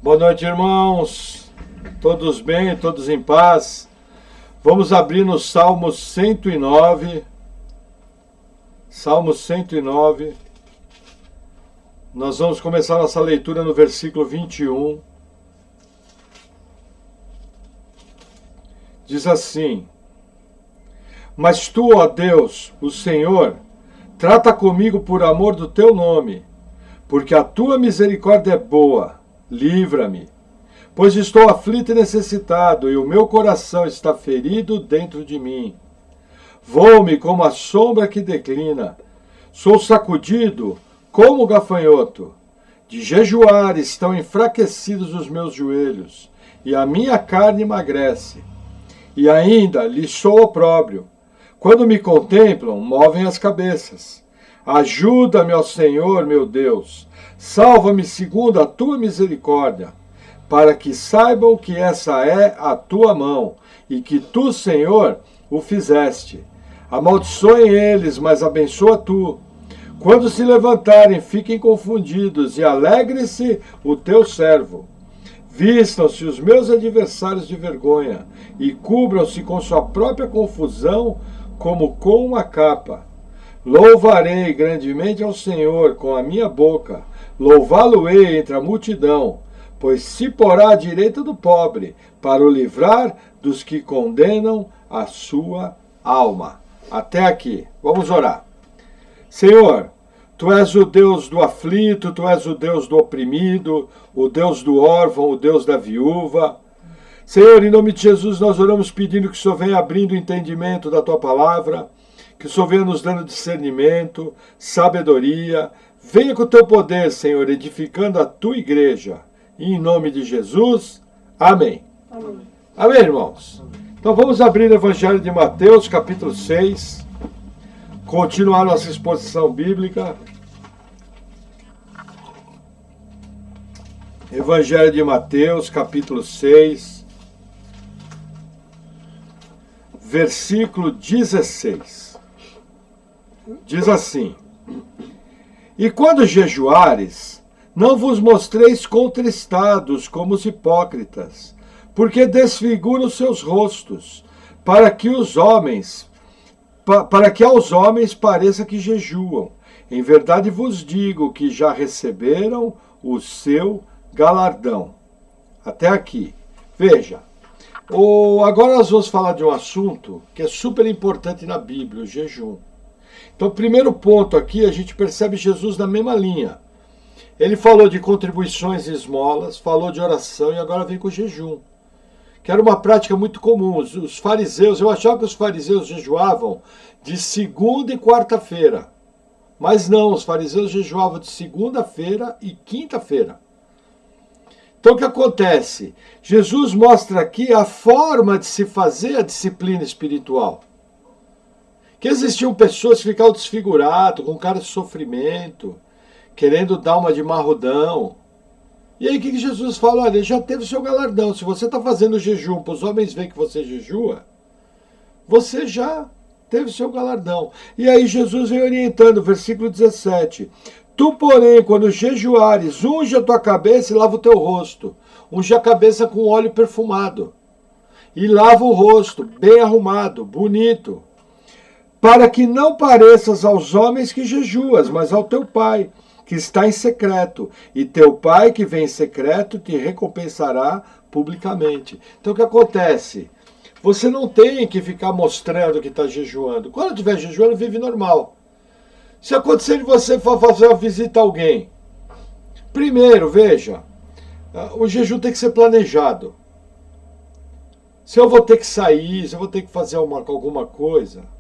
Boa noite, irmãos. Todos bem, todos em paz. Vamos abrir no Salmo 109. Salmo 109. Nós vamos começar nossa leitura no versículo 21. Diz assim: Mas tu, ó Deus, o Senhor, trata comigo por amor do teu nome, porque a tua misericórdia é boa. Livra-me, pois estou aflito e necessitado, e o meu coração está ferido dentro de mim. Vou-me como a sombra que declina, sou sacudido como o gafanhoto. De jejuar estão enfraquecidos os meus joelhos, e a minha carne emagrece. E ainda lhes sou opróbrio. Quando me contemplam, movem as cabeças. Ajuda-me, ó Senhor, meu Deus. Salva-me segundo a tua misericórdia, para que saibam que essa é a tua mão, e que tu, Senhor, o fizeste. Amaldiçoem eles, mas abençoa tu. Quando se levantarem, fiquem confundidos, e alegre-se o teu servo. Vistam-se os meus adversários de vergonha, e cubram-se com sua própria confusão, como com uma capa. Louvarei grandemente ao Senhor com a minha boca, louvá-lo-ei entre a multidão, pois se porá à direita do pobre, para o livrar dos que condenam a sua alma. Até aqui. Vamos orar. Senhor, tu és o Deus do aflito, tu és o Deus do oprimido, o Deus do órfão, o Deus da viúva. Senhor, em nome de Jesus, nós oramos pedindo que o Senhor venha abrindo o entendimento da tua palavra, que o Senhor venha nos dando discernimento, sabedoria. Venha com o teu poder, Senhor, edificando a tua igreja. E em nome de Jesus, amém. Amém, amém, irmãos? Então vamos abrir o Evangelho de Mateus, capítulo 6. Continuar nossa exposição bíblica. Evangelho de Mateus, capítulo 6. Versículo 16. Diz assim: E quando jejuares, não vos mostreis contristados como os hipócritas, porque desfiguram seus rostos, para que aos homens pareça que jejuam. Em verdade vos digo que já receberam o seu galardão. Até aqui. Veja, agora nós vamos falar de um assunto que é super importante na Bíblia, o jejum. Então, primeiro ponto aqui, a gente percebe Jesus na mesma linha. Ele falou de contribuições e esmolas, falou de oração e agora vem com o jejum, que era uma prática muito comum. Os fariseus, eu achava que os fariseus jejuavam de segunda e quarta-feira. Mas não, os fariseus jejuavam de segunda-feira e quinta-feira. Então o que acontece? Jesus mostra aqui a forma de se fazer a disciplina espiritual. Que existiam pessoas que ficavam desfiguradas, com cara de sofrimento, querendo dar uma de marrudão. E aí o que Jesus fala? Olha, já teve o seu galardão. Se você está fazendo jejum para os homens verem que você jejua, você já teve o seu galardão. E aí Jesus vem orientando, versículo 17. Tu, porém, quando jejuares, unge a tua cabeça e lava o teu rosto. Unge a cabeça com óleo perfumado. E lava o rosto, bem arrumado, bonito. Para que não pareças aos homens que jejuas, mas ao teu Pai, que está em secreto. E teu Pai, que vem em secreto, te recompensará publicamente. Então o que acontece? Você não tem que ficar mostrando que está jejuando. Quando estiver jejuando, vive normal. Se acontecer de você for fazer uma visita a alguém, primeiro, veja, o jejum tem que ser planejado. Se eu vou ter que sair, se eu vou ter que fazer alguma coisa,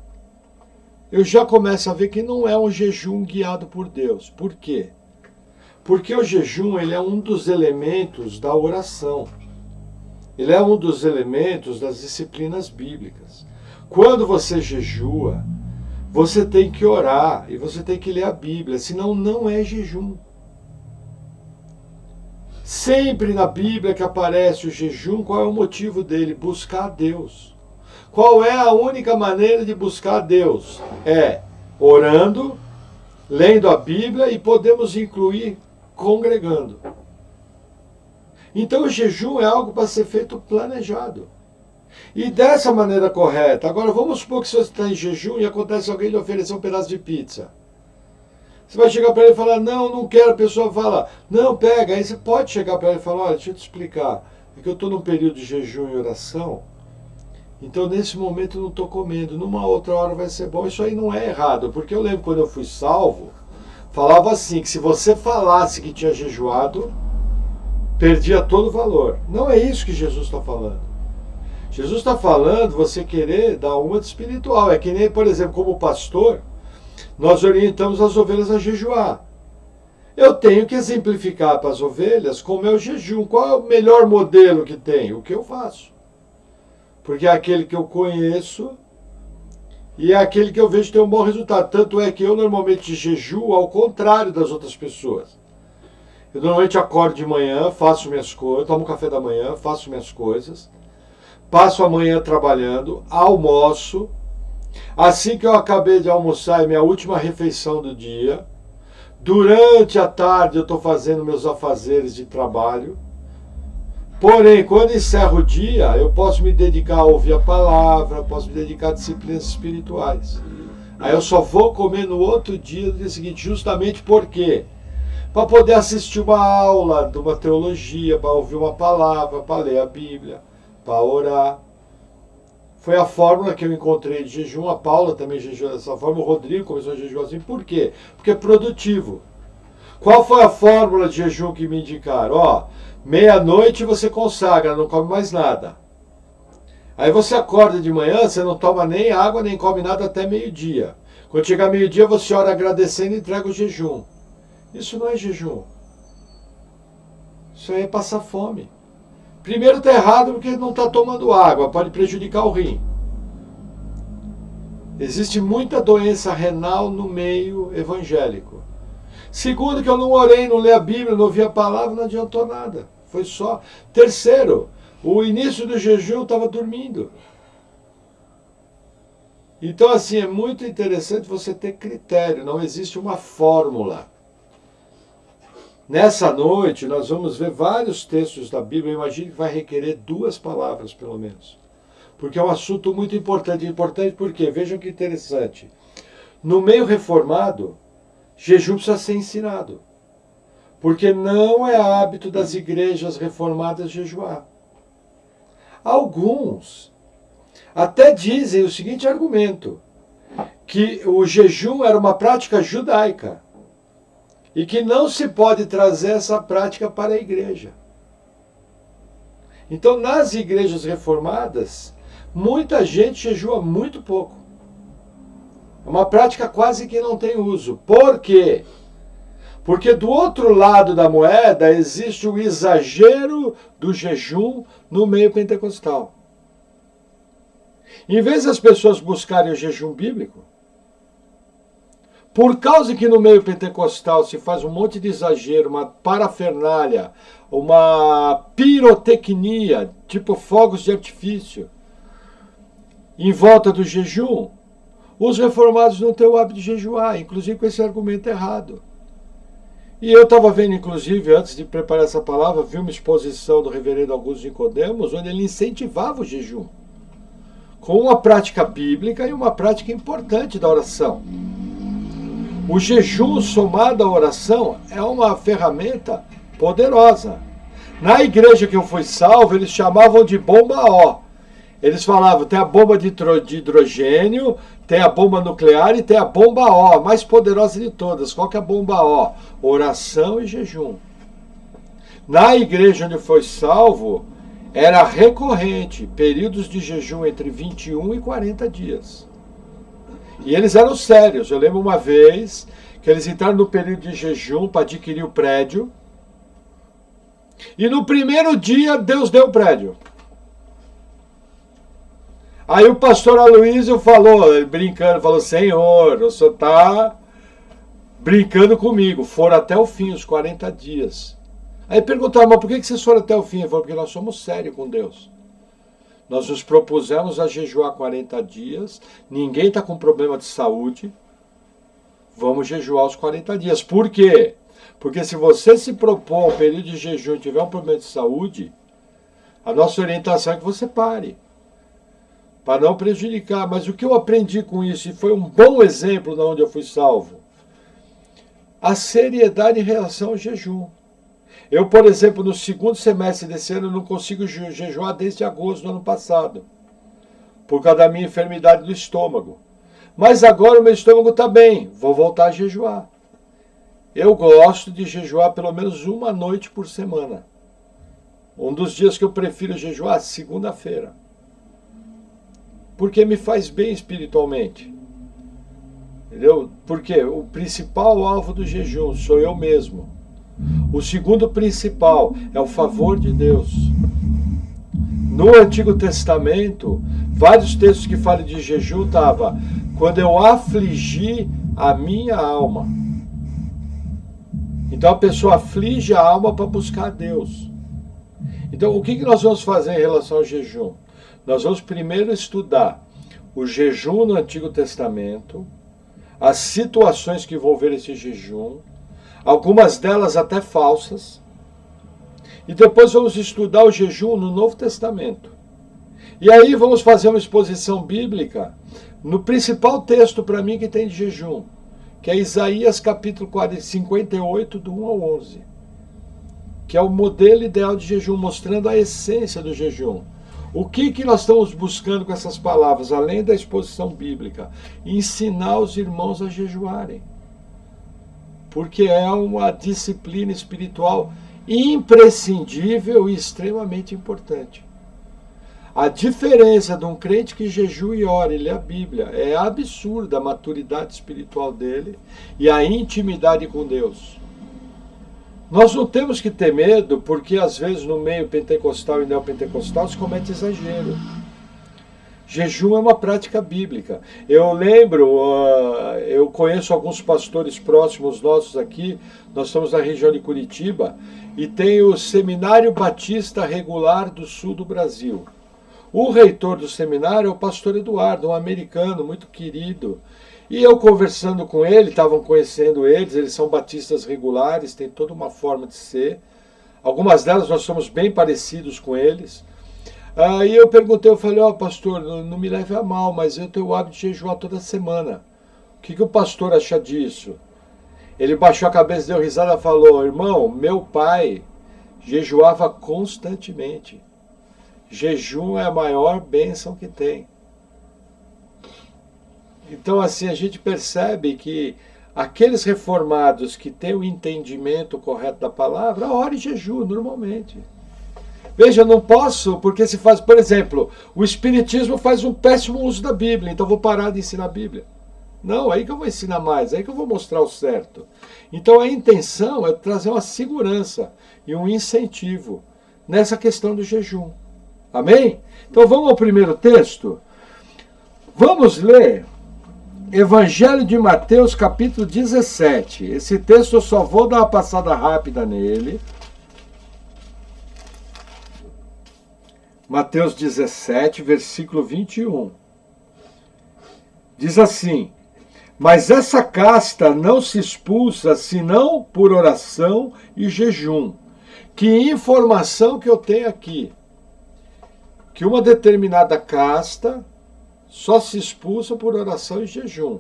eu já começo a ver que não é um jejum guiado por Deus. Por quê? Porque o jejum ele é um dos elementos da oração. Ele é um dos elementos das disciplinas bíblicas. Quando você jejua, você tem que orar e você tem que ler a Bíblia, senão não é jejum. Sempre na Bíblia que aparece o jejum, qual é o motivo dele? Buscar a Deus. Qual é a única maneira de buscar a Deus? É orando, lendo a Bíblia e podemos incluir congregando. Então o jejum é algo para ser feito planejado. E dessa maneira correta. Agora vamos supor que você está em jejum e acontece alguém lhe oferecer um pedaço de pizza. Você vai chegar para ele e falar, não, não quero. A pessoa fala, não, pega. Aí você pode chegar para ele e falar, olha, deixa eu te explicar. É que eu estou num período de jejum e oração. Então nesse momento eu não estou comendo. Numa outra hora vai ser bom. Isso aí não é errado. Porque eu lembro quando eu fui salvo, falava assim, que se você falasse que tinha jejuado, perdia todo o valor. Não é isso que Jesus está falando. Jesus está falando você querer dar uma de espiritual. É que nem, por exemplo, como pastor, nós orientamos as ovelhas a jejuar. Eu tenho que exemplificar para as ovelhas como é o jejum. Qual é o melhor modelo que tem? O que eu faço. Porque é aquele que eu conheço e é aquele que eu vejo ter um bom resultado. Tanto é que eu normalmente jejuo ao contrário das outras pessoas. Eu normalmente acordo de manhã, faço minhas coisas, tomo café da manhã, faço minhas coisas, passo a manhã trabalhando, almoço. Assim que eu acabei de almoçar, é minha última refeição do dia. Durante a tarde eu estou fazendo meus afazeres de trabalho. Porém, quando encerro o dia, eu posso me dedicar a ouvir a palavra, posso me dedicar a disciplinas espirituais. Aí eu só vou comer no outro dia, no dia seguinte, justamente por quê? Para poder assistir uma aula de uma teologia, para ouvir uma palavra, para ler a Bíblia, para orar. Foi a fórmula que eu encontrei de jejum. A Paula também jejuou dessa forma, o Rodrigo começou a jejuar assim. Por quê? Porque é produtivo. Qual foi a fórmula de jejum que me indicaram? Ó, meia-noite você consagra, não come mais nada. Aí você acorda de manhã, você não toma nem água, nem come nada até meio-dia. Quando chegar meio-dia, você ora agradecendo e entrega o jejum. Isso não é jejum. Isso aí é passar fome. Primeiro está errado porque não está tomando água, pode prejudicar o rim. Existe muita doença renal no meio evangélico. Segundo, que eu não orei, não li a Bíblia, não ouvi a palavra, não adiantou nada. Foi só. Terceiro, o início do jejum estava dormindo. Então, assim, é muito interessante você ter critério, não existe uma fórmula. Nessa noite, nós vamos ver vários textos da Bíblia. Eu imagino que vai requerer 2 palavras, pelo menos. Porque é um assunto muito importante. Importante por quê? Vejam que interessante. No meio reformado, jejum precisa ser ensinado. Porque não é hábito das igrejas reformadas jejuar. Alguns até dizem o seguinte argumento, que o jejum era uma prática judaica. E que não se pode trazer essa prática para a igreja. Então, nas igrejas reformadas, muita gente jejua muito pouco. É uma prática quase que não tem uso. Por quê? Porque do outro lado da moeda existe o exagero do jejum no meio pentecostal. Em vez das pessoas buscarem o jejum bíblico, por causa que no meio pentecostal se faz um monte de exagero, uma parafernália, uma pirotecnia, tipo fogos de artifício, em volta do jejum, os reformados não têm o hábito de jejuar, inclusive com esse argumento errado. E eu estava vendo, inclusive, antes de preparar essa palavra, vi uma exposição do reverendo Augusto Nicodemos, onde ele incentivava o jejum, com uma prática bíblica e uma prática importante da oração. O jejum somado à oração é uma ferramenta poderosa. Na igreja que eu fui salvo, eles chamavam de bomba O. Eles falavam, tem a bomba de hidrogênio, tem a bomba nuclear e tem a bomba O, a mais poderosa de todas. Qual que é a bomba O? Oração e jejum. Na igreja onde foi salvo, era recorrente, períodos de jejum entre 21 e 40 dias. E eles eram sérios. Eu lembro uma vez que eles entraram no período de jejum para adquirir o prédio. E no primeiro dia, Deus deu o prédio. Aí o pastor Aloysio falou, brincando, falou, Senhor, o senhor está brincando comigo. Foram até o fim, os 40 dias. Aí perguntaram, mas por que vocês foram até o fim? Ele falou, porque nós somos sérios com Deus. Nós nos propusemos a jejuar 40 dias, ninguém está com problema de saúde, vamos jejuar os 40 dias. Por quê? Porque se você se propor um período de jejum e tiver um problema de saúde, a nossa orientação é que você pare, para não prejudicar. Mas o que eu aprendi com isso, e foi um bom exemplo de onde eu fui salvo, a seriedade em relação ao jejum. Eu, por exemplo, no segundo semestre desse ano, não consigo jejuar desde agosto do ano passado, por causa da minha enfermidade do estômago. Mas agora o meu estômago está bem, vou voltar a jejuar. Eu gosto de jejuar pelo menos uma noite por semana. Um dos dias que eu prefiro jejuar, segunda-feira. Porque me faz bem espiritualmente. Entendeu? Porque o principal alvo do jejum sou eu mesmo. O segundo principal é o favor de Deus. No Antigo Testamento, vários textos que falam de jejum estavam quando eu afligi a minha alma. Então a pessoa aflige a alma para buscar a Deus. Então o que nós vamos fazer em relação ao jejum? Nós vamos primeiro estudar o jejum no Antigo Testamento, as situações que envolveram esse jejum, algumas delas até falsas, e depois vamos estudar o jejum no Novo Testamento. E aí vamos fazer uma exposição bíblica no principal texto para mim que tem de jejum, que é Isaías capítulo 58, do 1 ao 11, que é o modelo ideal de jejum, mostrando a essência do jejum. O que nós estamos buscando com essas palavras, além da exposição bíblica? Ensinar os irmãos a jejuarem. Porque é uma disciplina espiritual imprescindível e extremamente importante. A diferença de um crente que jejua e ora e lê a Bíblia é absurda, a maturidade espiritual dele e a intimidade com Deus. Nós não temos que ter medo, porque às vezes no meio pentecostal e neopentecostal se comete exagero. Jejum é uma prática bíblica. Eu lembro, eu conheço alguns pastores próximos nossos aqui, nós estamos na região de Curitiba, e tem o Seminário Batista Regular do Sul do Brasil. O reitor do seminário é o pastor Eduardo, um americano muito querido. E eu conversando com ele, estavam conhecendo eles são batistas regulares, têm toda uma forma de ser. Algumas delas nós somos bem parecidos com eles. Aí eu perguntei, eu falei, pastor, não me leve a mal, mas eu tenho o hábito de jejuar toda semana. O que o pastor acha disso? Ele baixou a cabeça, deu risada e falou, irmão, meu pai jejuava constantemente. Jejum é a maior bênção que tem. Então assim, a gente percebe que aqueles reformados que têm o entendimento correto da palavra, ora e jejum normalmente. Veja, eu não posso, porque se faz, por exemplo, o Espiritismo faz um péssimo uso da Bíblia, então eu vou parar de ensinar a Bíblia. Não, aí que eu vou ensinar mais, aí que eu vou mostrar o certo. Então a intenção é trazer uma segurança e um incentivo nessa questão do jejum. Amém? Então vamos ao primeiro texto. Vamos ler Evangelho de Mateus, capítulo 17. Esse texto eu só vou dar uma passada rápida nele. Mateus 17, versículo 21. Diz assim: mas essa casta não se expulsa senão por oração e jejum. Que informação que eu tenho aqui? Que uma determinada casta só se expulsa por oração e jejum.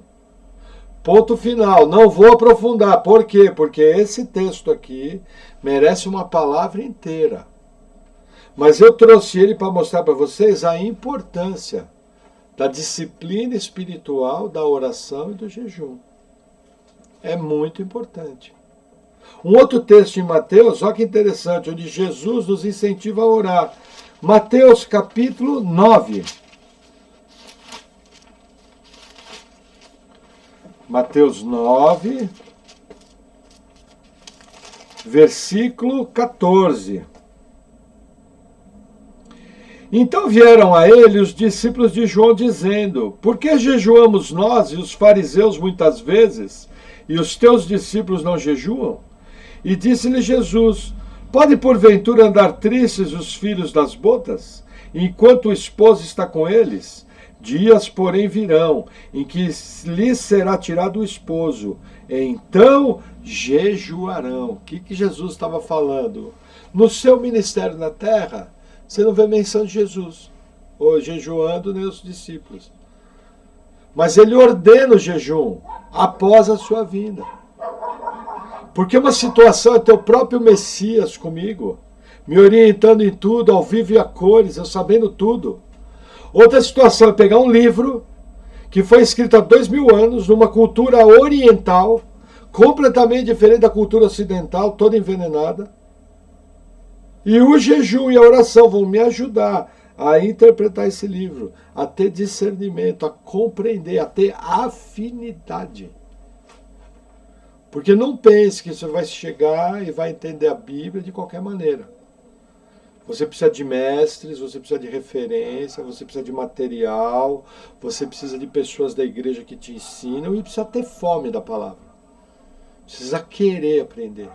Ponto final. Não vou aprofundar. Por quê? Porque esse texto aqui merece uma palavra inteira. Mas eu trouxe ele para mostrar para vocês a importância da disciplina espiritual, da oração e do jejum. É muito importante. Um outro texto em Mateus, olha que interessante, onde Jesus nos incentiva a orar. Mateus capítulo 9. Mateus 9, versículo 14. Então vieram a ele os discípulos de João, dizendo: por que jejuamos nós e os fariseus muitas vezes, e os teus discípulos não jejuam? E disse-lhe Jesus: pode porventura andar tristes os filhos das bodas, enquanto o esposo está com eles? Dias, porém, virão, em que lhes será tirado o esposo, então jejuarão. O que Jesus estava falando? No seu ministério na terra, você não vê menção de Jesus, ou jejuando nem os discípulos. Mas ele ordena o jejum após a sua vinda. Porque uma situação é ter o próprio Messias comigo, me orientando em tudo, ao vivo e a cores, eu sabendo tudo. Outra situação é pegar um livro que foi escrito há 2000 anos, numa cultura oriental, completamente diferente da cultura ocidental, toda envenenada. E o jejum e a oração vão me ajudar a interpretar esse livro, a ter discernimento, a compreender, a ter afinidade. Porque não pense que você vai chegar e vai entender a Bíblia de qualquer maneira. Você precisa de mestres, você precisa de referência, você precisa de material, você precisa de pessoas da igreja que te ensinam e precisa ter fome da palavra. Precisa querer aprender.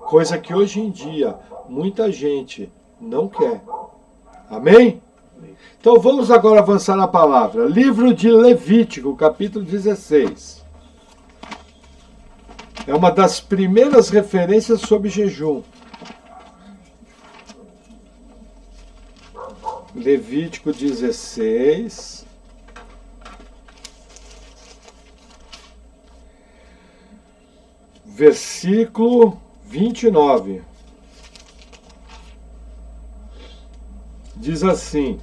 Coisa que hoje em dia muita gente não quer. Amém? Então vamos agora avançar na palavra. Livro de Levítico, capítulo 16. É uma das primeiras referências sobre jejum. Levítico 16. Versículo 29. Diz assim.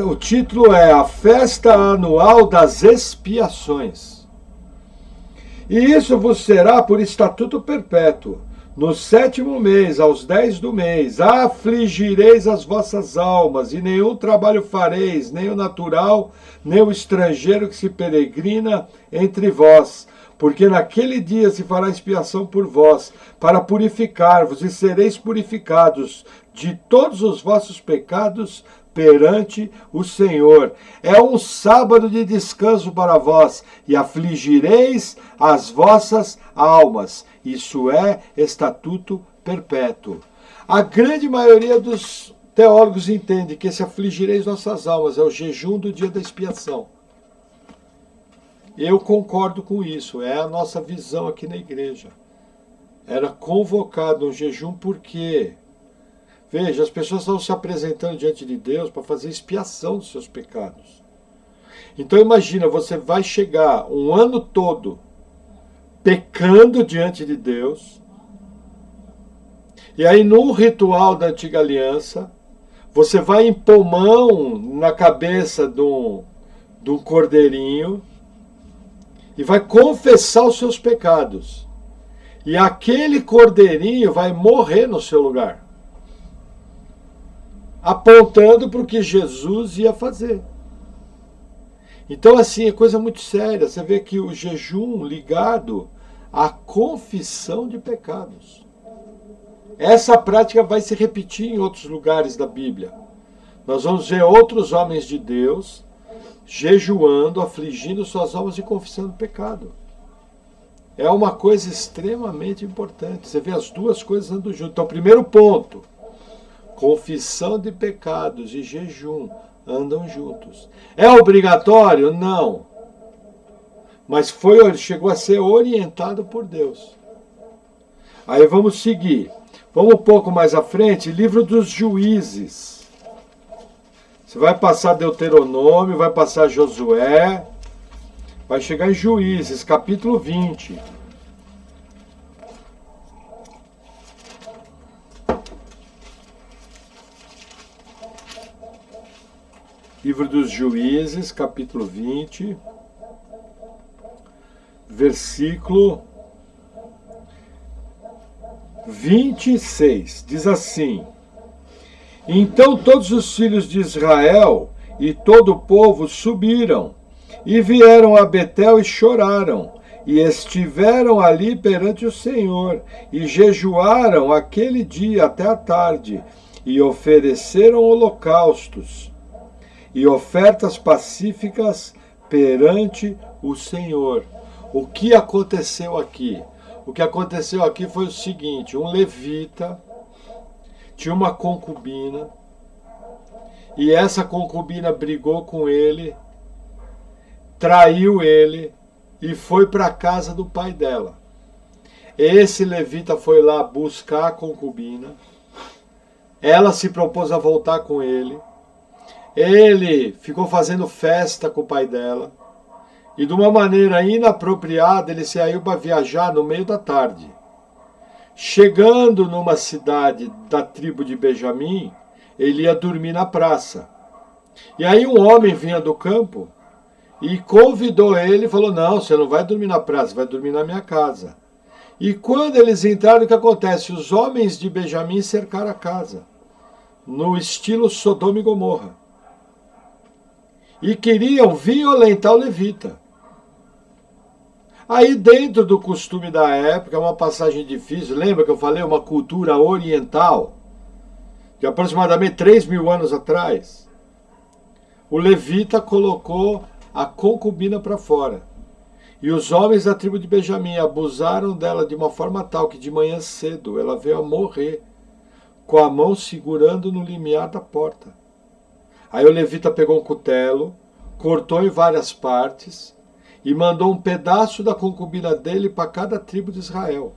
O título é A Festa Anual das Expiações. E isso vos será por estatuto perpétuo. No 7º mês, aos 10 do mês, afligireis as vossas almas, e nenhum trabalho fareis, nem o natural, nem o estrangeiro que se peregrina entre vós. Porque naquele dia se fará expiação por vós, para purificar-vos, e sereis purificados de todos os vossos pecados perante o Senhor. É um sábado de descanso para vós, e afligireis as vossas almas. Isso é estatuto perpétuo. A grande maioria dos teólogos entende que esse afligireis nossas almas é o jejum do dia da expiação. Eu concordo com isso, é a nossa visão aqui na igreja. Era convocado um jejum porque, veja, as pessoas estão se apresentando diante de Deus para fazer expiação dos seus pecados. Então imagina, você vai chegar um ano todo pecando diante de Deus, e aí num ritual da antiga aliança, você vai impor mão na cabeça de um cordeirinho, e vai confessar os seus pecados. E aquele cordeirinho vai morrer no seu lugar, apontando para o que Jesus ia fazer. Então, assim, é coisa muito séria. Você vê que o jejum ligado à confissão de pecados. Essa prática vai se repetir em outros lugares da Bíblia. Nós vamos ver outros homens de Deus jejuando, afligindo suas almas e confessando pecado. É uma coisa extremamente importante. Você vê as duas coisas andando juntas. Então, primeiro ponto, confissão de pecados e jejum andam juntos. É obrigatório? Não. Mas chegou a ser orientado por Deus. Aí vamos seguir. Vamos um pouco mais à frente, livro dos Juízes. Você vai passar Deuteronômio, vai passar Josué, vai chegar em Juízes, capítulo 20. Livro dos Juízes, capítulo 20, versículo 26. Diz assim: Então todos os filhos de Israel e todo o povo subiram, e vieram a Betel e choraram, e estiveram ali perante o Senhor, e jejuaram aquele dia até a tarde, e ofereceram holocaustos e ofertas pacíficas perante o Senhor. O que aconteceu aqui? O que aconteceu aqui foi o seguinte: um levita tinha uma concubina, e essa concubina brigou com ele, traiu ele e foi para a casa do pai dela. Esse levita foi lá buscar a concubina. Ela se propôs a voltar com ele. Ele ficou fazendo festa com o pai dela. E de uma maneira inapropriada, ele saiu para viajar no meio da tarde. Chegando numa cidade da tribo de Benjamim, ele ia dormir na praça. E aí um homem vinha do campo e convidou ele e falou: não, você não vai dormir na praça, vai dormir na minha casa. E quando eles entraram, o que acontece? Os homens de Benjamim cercaram a casa, no estilo Sodoma e Gomorra. E queriam violentar o levita. Aí dentro do costume da época, é uma passagem difícil, lembra que eu falei uma cultura oriental, de aproximadamente 3.000 anos atrás, o levita colocou a concubina para fora. E os homens da tribo de Benjamim abusaram dela de uma forma tal que de manhã cedo ela veio a morrer, com a mão segurando no limiar da porta. Aí o levita pegou um cutelo, cortou em várias partes e mandou um pedaço da concubina dele para cada tribo de Israel.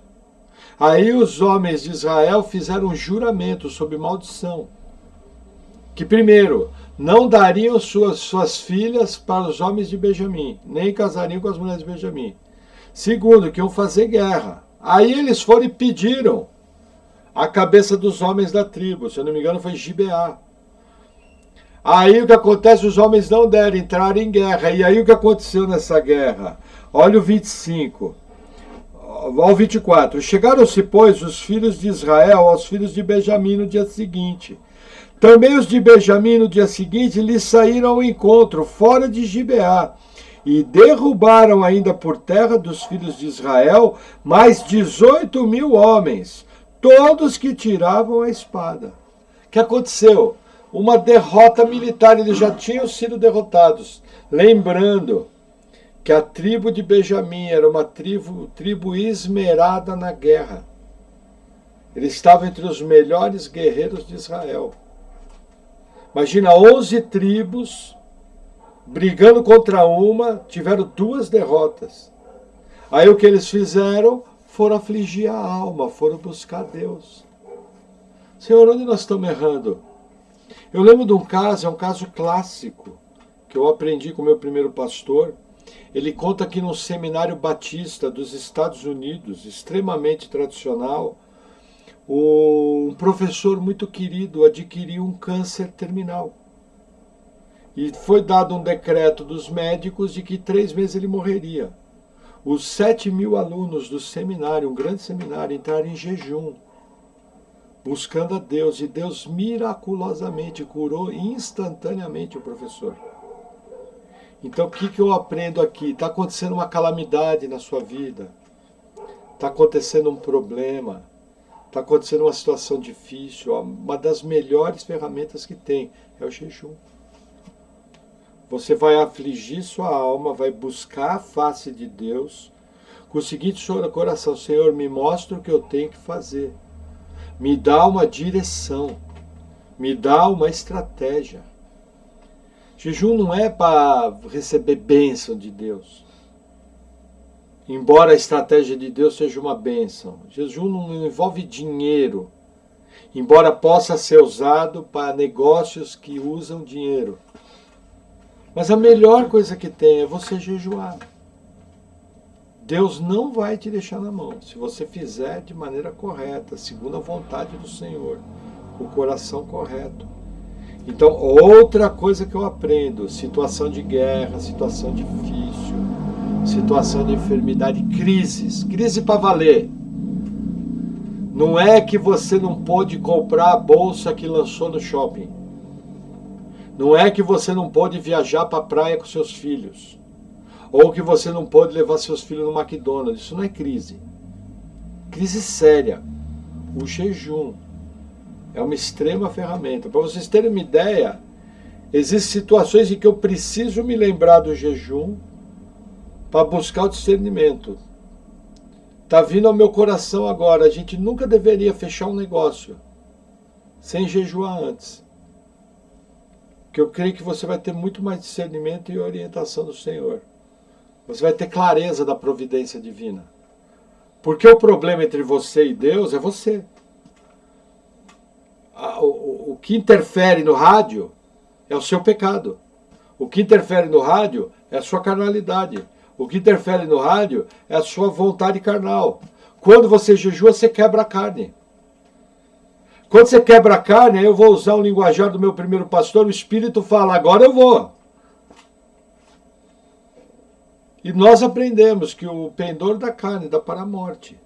Aí os homens de Israel fizeram um juramento sob maldição, que primeiro, não dariam suas filhas para os homens de Benjamim, nem casariam com as mulheres de Benjamim. Segundo, que iam fazer guerra. Aí eles foram e pediram a cabeça dos homens da tribo, se eu não me engano foi Gibeá. Aí o que acontece? Os homens não deram, entraram em guerra. E aí o que aconteceu nessa guerra? Olha o 25, ao 24. Chegaram-se, pois, os filhos de Israel aos filhos de Benjamim no dia seguinte. Também os de Benjamim no dia seguinte lhes saíram ao encontro, fora de Gibeá, e derrubaram ainda por terra dos filhos de Israel mais 18.000 homens, todos que tiravam a espada. O que aconteceu? Uma derrota militar, eles já tinham sido derrotados. Lembrando que a tribo de Benjamim era uma tribo esmerada na guerra. Eles estavam entre os melhores guerreiros de Israel. Imagina, 11 tribos brigando contra uma, tiveram 2 derrotas. Aí o que eles fizeram? Foram afligir a alma, foram buscar Deus. Senhor, onde nós estamos errando? Eu lembro de um caso, é um caso clássico, que eu aprendi com o meu primeiro pastor. Ele conta que num seminário batista dos Estados Unidos, extremamente tradicional, um professor muito querido adquiriu um câncer terminal. E foi dado um decreto dos médicos de que 3 meses ele morreria. Os 7.000 alunos do seminário, um grande seminário, entraram em jejum, buscando a Deus, e Deus miraculosamente curou instantaneamente o professor. Então o que eu aprendo aqui? Está acontecendo uma calamidade na sua vida, está acontecendo um problema, está acontecendo uma situação difícil. Uma das melhores ferramentas que tem é o jejum. Você vai afligir sua alma, vai buscar a face de Deus, com o seguinte coração: Senhor, me mostra o que eu tenho que fazer. Me dá uma direção, me dá uma estratégia. Jejum não é para receber bênção de Deus. Embora a estratégia de Deus seja uma bênção. Jejum não envolve dinheiro, embora possa ser usado para negócios que usam dinheiro. Mas a melhor coisa que tem é você jejuar. Deus não vai te deixar na mão, se você fizer de maneira correta, segundo a vontade do Senhor, com o coração correto. Então, outra coisa que eu aprendo: situação de guerra, situação difícil, situação de enfermidade, crises, crise para valer. Não é que você não pôde comprar a bolsa que lançou no shopping. Não é que você não pôde viajar para a praia com seus filhos. Ou que você não pode levar seus filhos no McDonald's. Isso não é crise. Crise séria. O jejum é uma extrema ferramenta. Para vocês terem uma ideia, existem situações em que eu preciso me lembrar do jejum para buscar o discernimento. Está vindo ao meu coração agora: a gente nunca deveria fechar um negócio sem jejuar antes. Que eu creio que você vai ter muito mais discernimento e orientação do Senhor. Você vai ter clareza da providência divina. Porque o problema entre você e Deus é você. O que interfere no rádio é o seu pecado. O que interfere no rádio é a sua carnalidade. O que interfere no rádio é a sua vontade carnal. Quando você jejua, você quebra a carne. Quando você quebra a carne, aí eu vou usar o linguajar do meu primeiro pastor, o Espírito fala, agora eu vou. E nós aprendemos que o pendor da carne dá para a morte,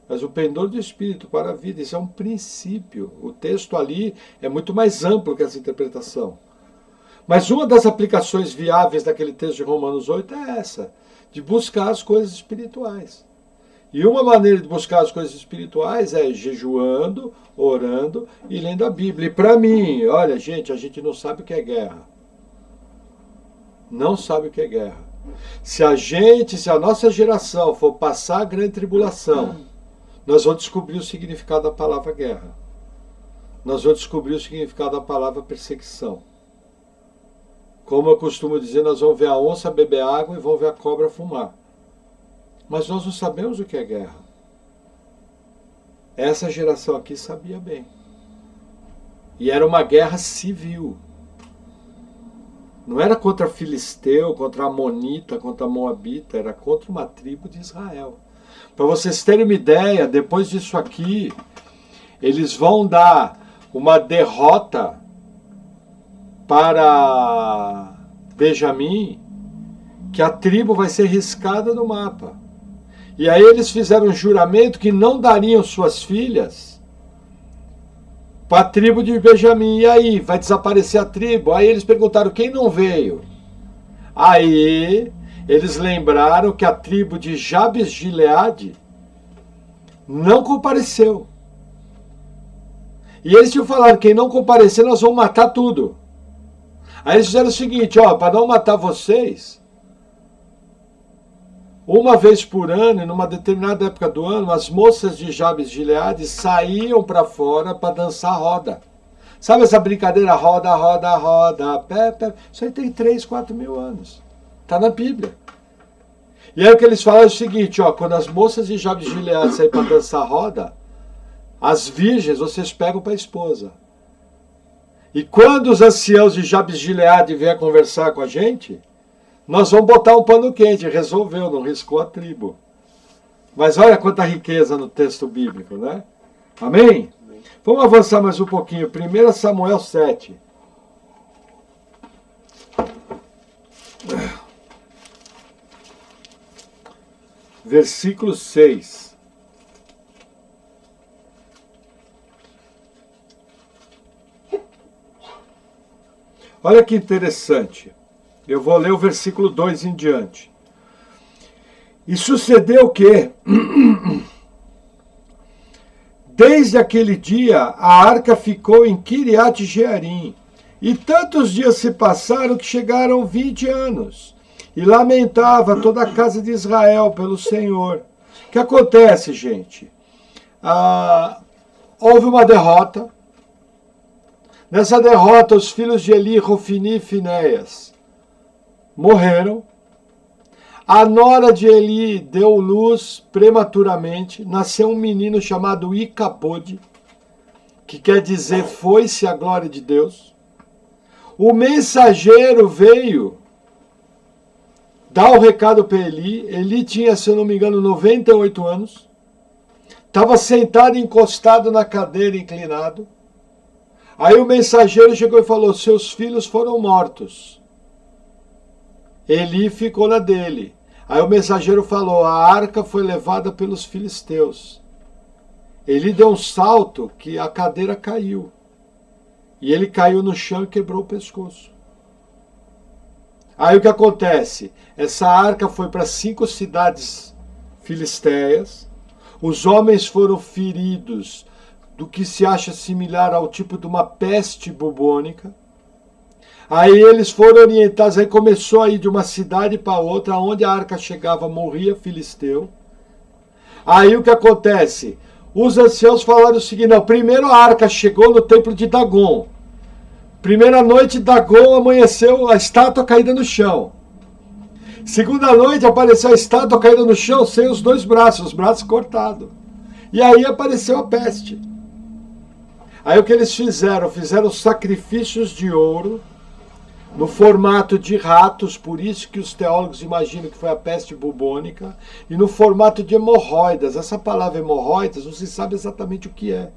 mas o pendor do Espírito para a vida. Isso é um princípio. O texto ali é muito mais amplo que essa interpretação. Mas uma das aplicações viáveis daquele texto de Romanos 8 é essa, de buscar as coisas espirituais. E uma maneira de buscar as coisas espirituais é jejuando, orando e lendo a Bíblia. E para mim, olha, gente, a gente não sabe o que é guerra. Não sabe o que é guerra. Se a nossa geração for passar a grande tribulação, nós vamos descobrir o significado da palavra guerra. Nós vamos descobrir o significado da palavra perseguição. Como eu costumo dizer, nós vamos ver a onça beber água e vamos ver a cobra fumar. Mas nós não sabemos o que é guerra. Essa geração aqui sabia bem. E era uma guerra civil. Não era contra Filisteu, contra Amonita, contra Moabita, era contra uma tribo de Israel. Para vocês terem uma ideia, depois disso aqui, eles vão dar uma derrota para Benjamim, que a tribo vai ser riscada no mapa. E aí eles fizeram um juramento que não dariam suas filhas para a tribo de Benjamim. E aí, vai desaparecer a tribo? Aí eles perguntaram, quem não veio? Aí eles lembraram que a tribo de Jabes de Gileade não compareceu. E eles tinham falado, quem não comparecer, nós vamos matar tudo. Aí eles fizeram o seguinte, para não matar vocês, uma vez por ano, em uma determinada época do ano, as moças de Jabes de Gileade saíam para fora para dançar roda. Sabe essa brincadeira? Roda, roda, roda, pé, pé. Isso aí tem 3, 4 mil anos. Está na Bíblia. E aí o que eles falam é o seguinte, quando as moças de Jabes de Gileade saem para dançar roda, as virgens vocês pegam para a esposa. E quando os anciãos de Jabes de Gileade vier conversar com a gente, nós vamos botar um pano quente. Resolveu, não riscou a tribo. Mas olha quanta riqueza no texto bíblico, né? Amém? Amém. Vamos avançar mais um pouquinho. 1 Samuel 7. Versículo 6. Olha que interessante. Eu vou ler o versículo 2 em diante. E sucedeu que, desde aquele dia, a arca ficou em Kiriat Jearim. E tantos dias se passaram que chegaram 20 anos. E lamentava toda a casa de Israel pelo Senhor. O que acontece, gente? Houve uma derrota. Nessa derrota, os filhos de Eli, Rofini e Finéias morreram. A nora de Eli deu luz prematuramente. Nasceu um menino chamado Icabode, que quer dizer foi-se a glória de Deus. O mensageiro veio dar o recado para Eli. Eli tinha, se eu não me engano, 98 anos. Estava sentado, encostado na cadeira, inclinado. Aí o mensageiro chegou e falou, seus filhos foram mortos. Eli ficou na dele. Aí o mensageiro falou, a arca foi levada pelos filisteus. Eli deu um salto que a cadeira caiu. E ele caiu no chão e quebrou o pescoço. Aí o que acontece? Essa arca foi para 5 cidades filisteias. Os homens foram feridos do que se acha similar ao tipo de uma peste bubônica. Aí eles foram orientados, aí começou a ir de uma cidade para outra, onde a arca chegava, morria filisteu. Aí o que acontece? Os anciãos falaram o seguinte, não, primeiro a arca chegou no templo de Dagon. Primeira noite, Dagon amanheceu, a estátua caída no chão. Segunda noite apareceu a estátua caída no chão sem os dois braços, os braços cortados. E aí apareceu a peste. Aí o que eles fizeram? Fizeram sacrifícios de ouro no formato de ratos, por isso que os teólogos imaginam que foi a peste bubônica, e no formato de hemorroidas. Essa palavra hemorroidas não se sabe exatamente o que é,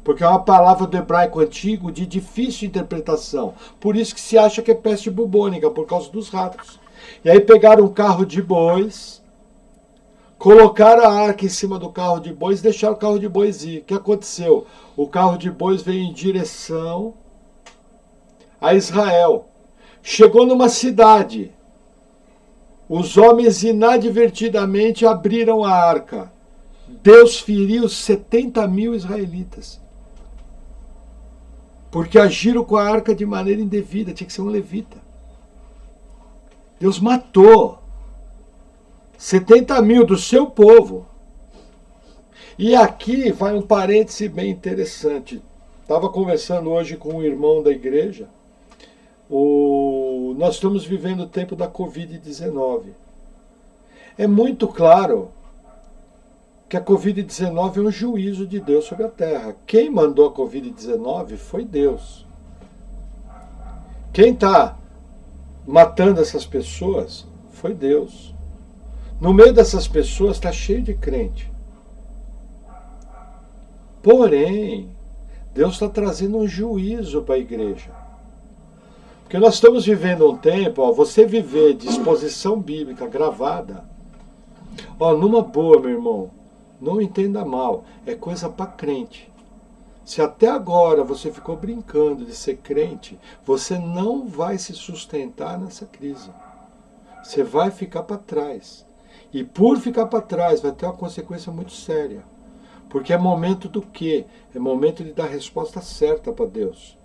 porque é uma palavra do hebraico antigo de difícil interpretação. Por isso que se acha que é peste bubônica, por causa dos ratos. E aí pegaram um carro de bois, colocaram a arca em cima do carro de bois e deixaram o carro de bois ir. O que aconteceu? O carro de bois veio em direção a Israel. Chegou numa cidade. Os homens inadvertidamente abriram a arca. Deus feriu 70 mil israelitas. Porque agiram com a arca de maneira indevida. Tinha que ser um levita. Deus matou 70 mil do seu povo. E aqui vai um parêntese bem interessante. Estava conversando hoje com um irmão da igreja. Nós estamos vivendo o tempo da Covid-19. É muito claro que a Covid-19 é um juízo de Deus sobre a terra. Quem mandou a Covid-19 foi Deus. Quem está matando essas pessoas foi Deus. No meio dessas pessoas está cheio de crente. Porém, Deus está trazendo um juízo para a igreja. Porque nós estamos vivendo um tempo, você viver de exposição bíblica gravada, numa boa, meu irmão, não entenda mal, é coisa para crente. Se até agora você ficou brincando de ser crente, você não vai se sustentar nessa crise. Você vai ficar para trás. E por ficar para trás vai ter uma consequência muito séria. Porque é momento do quê? É momento de dar a resposta certa para Deus.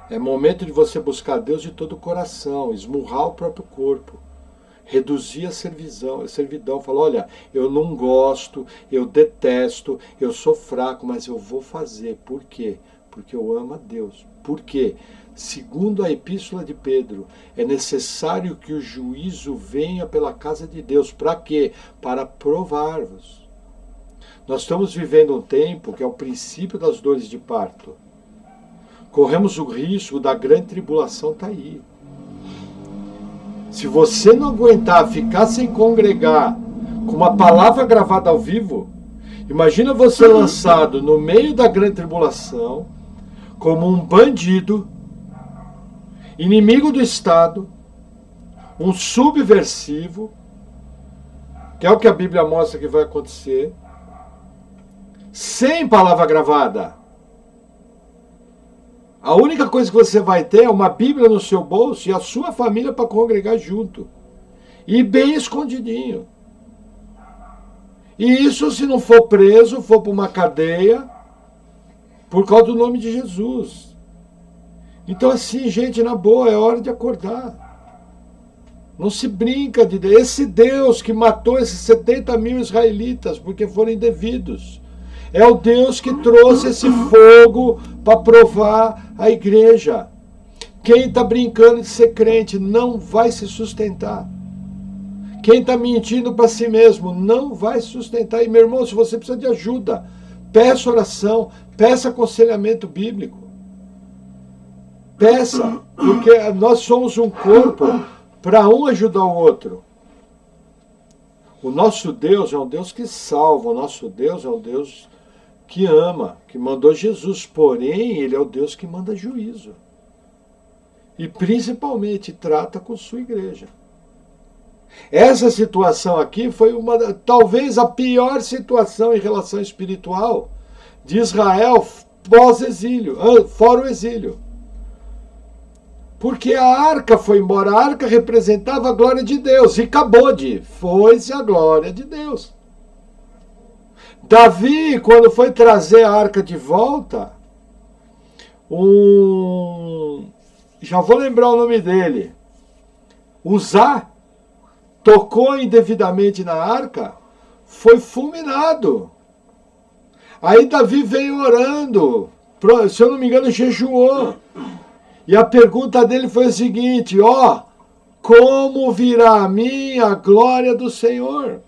É momento de você buscar Deus de todo o coração, esmurrar o próprio corpo, reduzir a servidão, falar, olha, eu não gosto, eu detesto, eu sou fraco, mas eu vou fazer. Por quê? Porque eu amo a Deus. Por quê? Segundo a epístola de Pedro, é necessário que o juízo venha pela casa de Deus. Para quê? Para provar-vos. Nós estamos vivendo um tempo que é o princípio das dores de parto. Corremos o risco da grande tribulação estar aí. Se você não aguentar ficar sem congregar com uma palavra gravada ao vivo, imagina você lançado no meio da grande tribulação, como um bandido, inimigo do Estado, um subversivo, que é o que a Bíblia mostra que vai acontecer, sem palavra gravada. A única coisa que você vai ter é uma Bíblia no seu bolso e a sua família para congregar junto. E bem escondidinho. E isso se não for preso, for para uma cadeia, por causa do nome de Jesus. Então assim, gente, na boa, é hora de acordar. Não se brinca de Deus. Esse Deus que matou esses 70 mil israelitas porque foram indevidos. É o Deus que trouxe esse fogo para provar a igreja. Quem está brincando de ser crente não vai se sustentar. Quem está mentindo para si mesmo não vai se sustentar. E meu irmão, se você precisa de ajuda, peça oração, peça aconselhamento bíblico. Peça, porque nós somos um corpo para um ajudar o outro. O nosso Deus é um Deus que salva, o nosso Deus é um Deus que ama, que mandou Jesus, porém Ele é o Deus que manda juízo. E principalmente trata com sua igreja. Essa situação aqui foi talvez a pior situação em relação espiritual de Israel pós-exílio, fora o exílio. Porque a arca foi embora, a arca representava a glória de Deus, e foi-se a glória de Deus. Davi, quando foi trazer a arca de volta, já vou lembrar o nome dele, Uzá, tocou indevidamente na arca, foi fulminado. Aí Davi veio orando, se eu não me engano, jejuou. E a pergunta dele foi a seguinte, como virá a mim a glória do Senhor?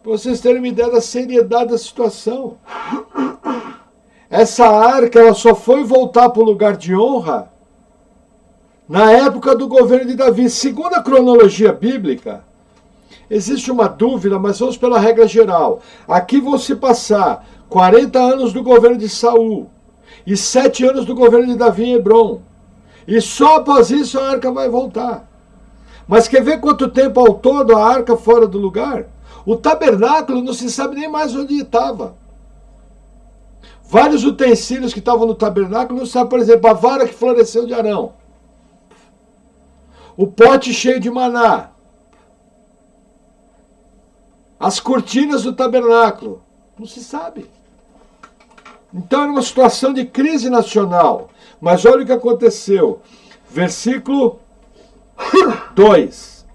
Para vocês terem uma ideia da seriedade da situação. Essa arca ela só foi voltar para o lugar de honra na época do governo de Davi. Segundo a cronologia bíblica, existe uma dúvida, mas vamos pela regra geral. Aqui vão se passar 40 anos do governo de Saul e 7 anos do governo de Davi em Hebrom. E só após isso a arca vai voltar. Mas quer ver quanto tempo ao todo a arca fora do lugar? O tabernáculo não se sabe nem mais onde estava. Vários utensílios que estavam no tabernáculo não se sabe, por exemplo, a vara que floresceu de Arão. O pote cheio de maná. As cortinas do tabernáculo. Não se sabe. Então era uma situação de crise nacional. Mas olha o que aconteceu. Versículo 3.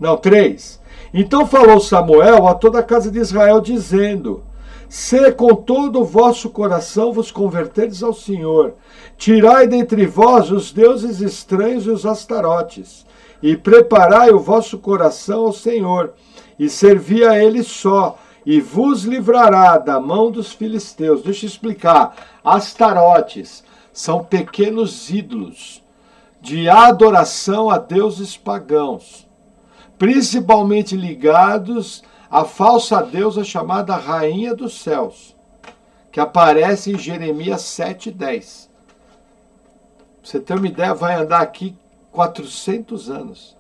Então falou Samuel a toda a casa de Israel, dizendo: se com todo o vosso coração vos converterdes ao Senhor, tirai dentre vós os deuses estranhos e os astarotes, e preparai o vosso coração ao Senhor, e servi a Ele só, e vos livrará da mão dos filisteus. Deixa eu explicar. Astarotes são pequenos ídolos de adoração a deuses pagãos, principalmente ligados à falsa deusa chamada Rainha dos Céus, que aparece em Jeremias 7:10. Pra você ter uma ideia, vai andar aqui 400 anos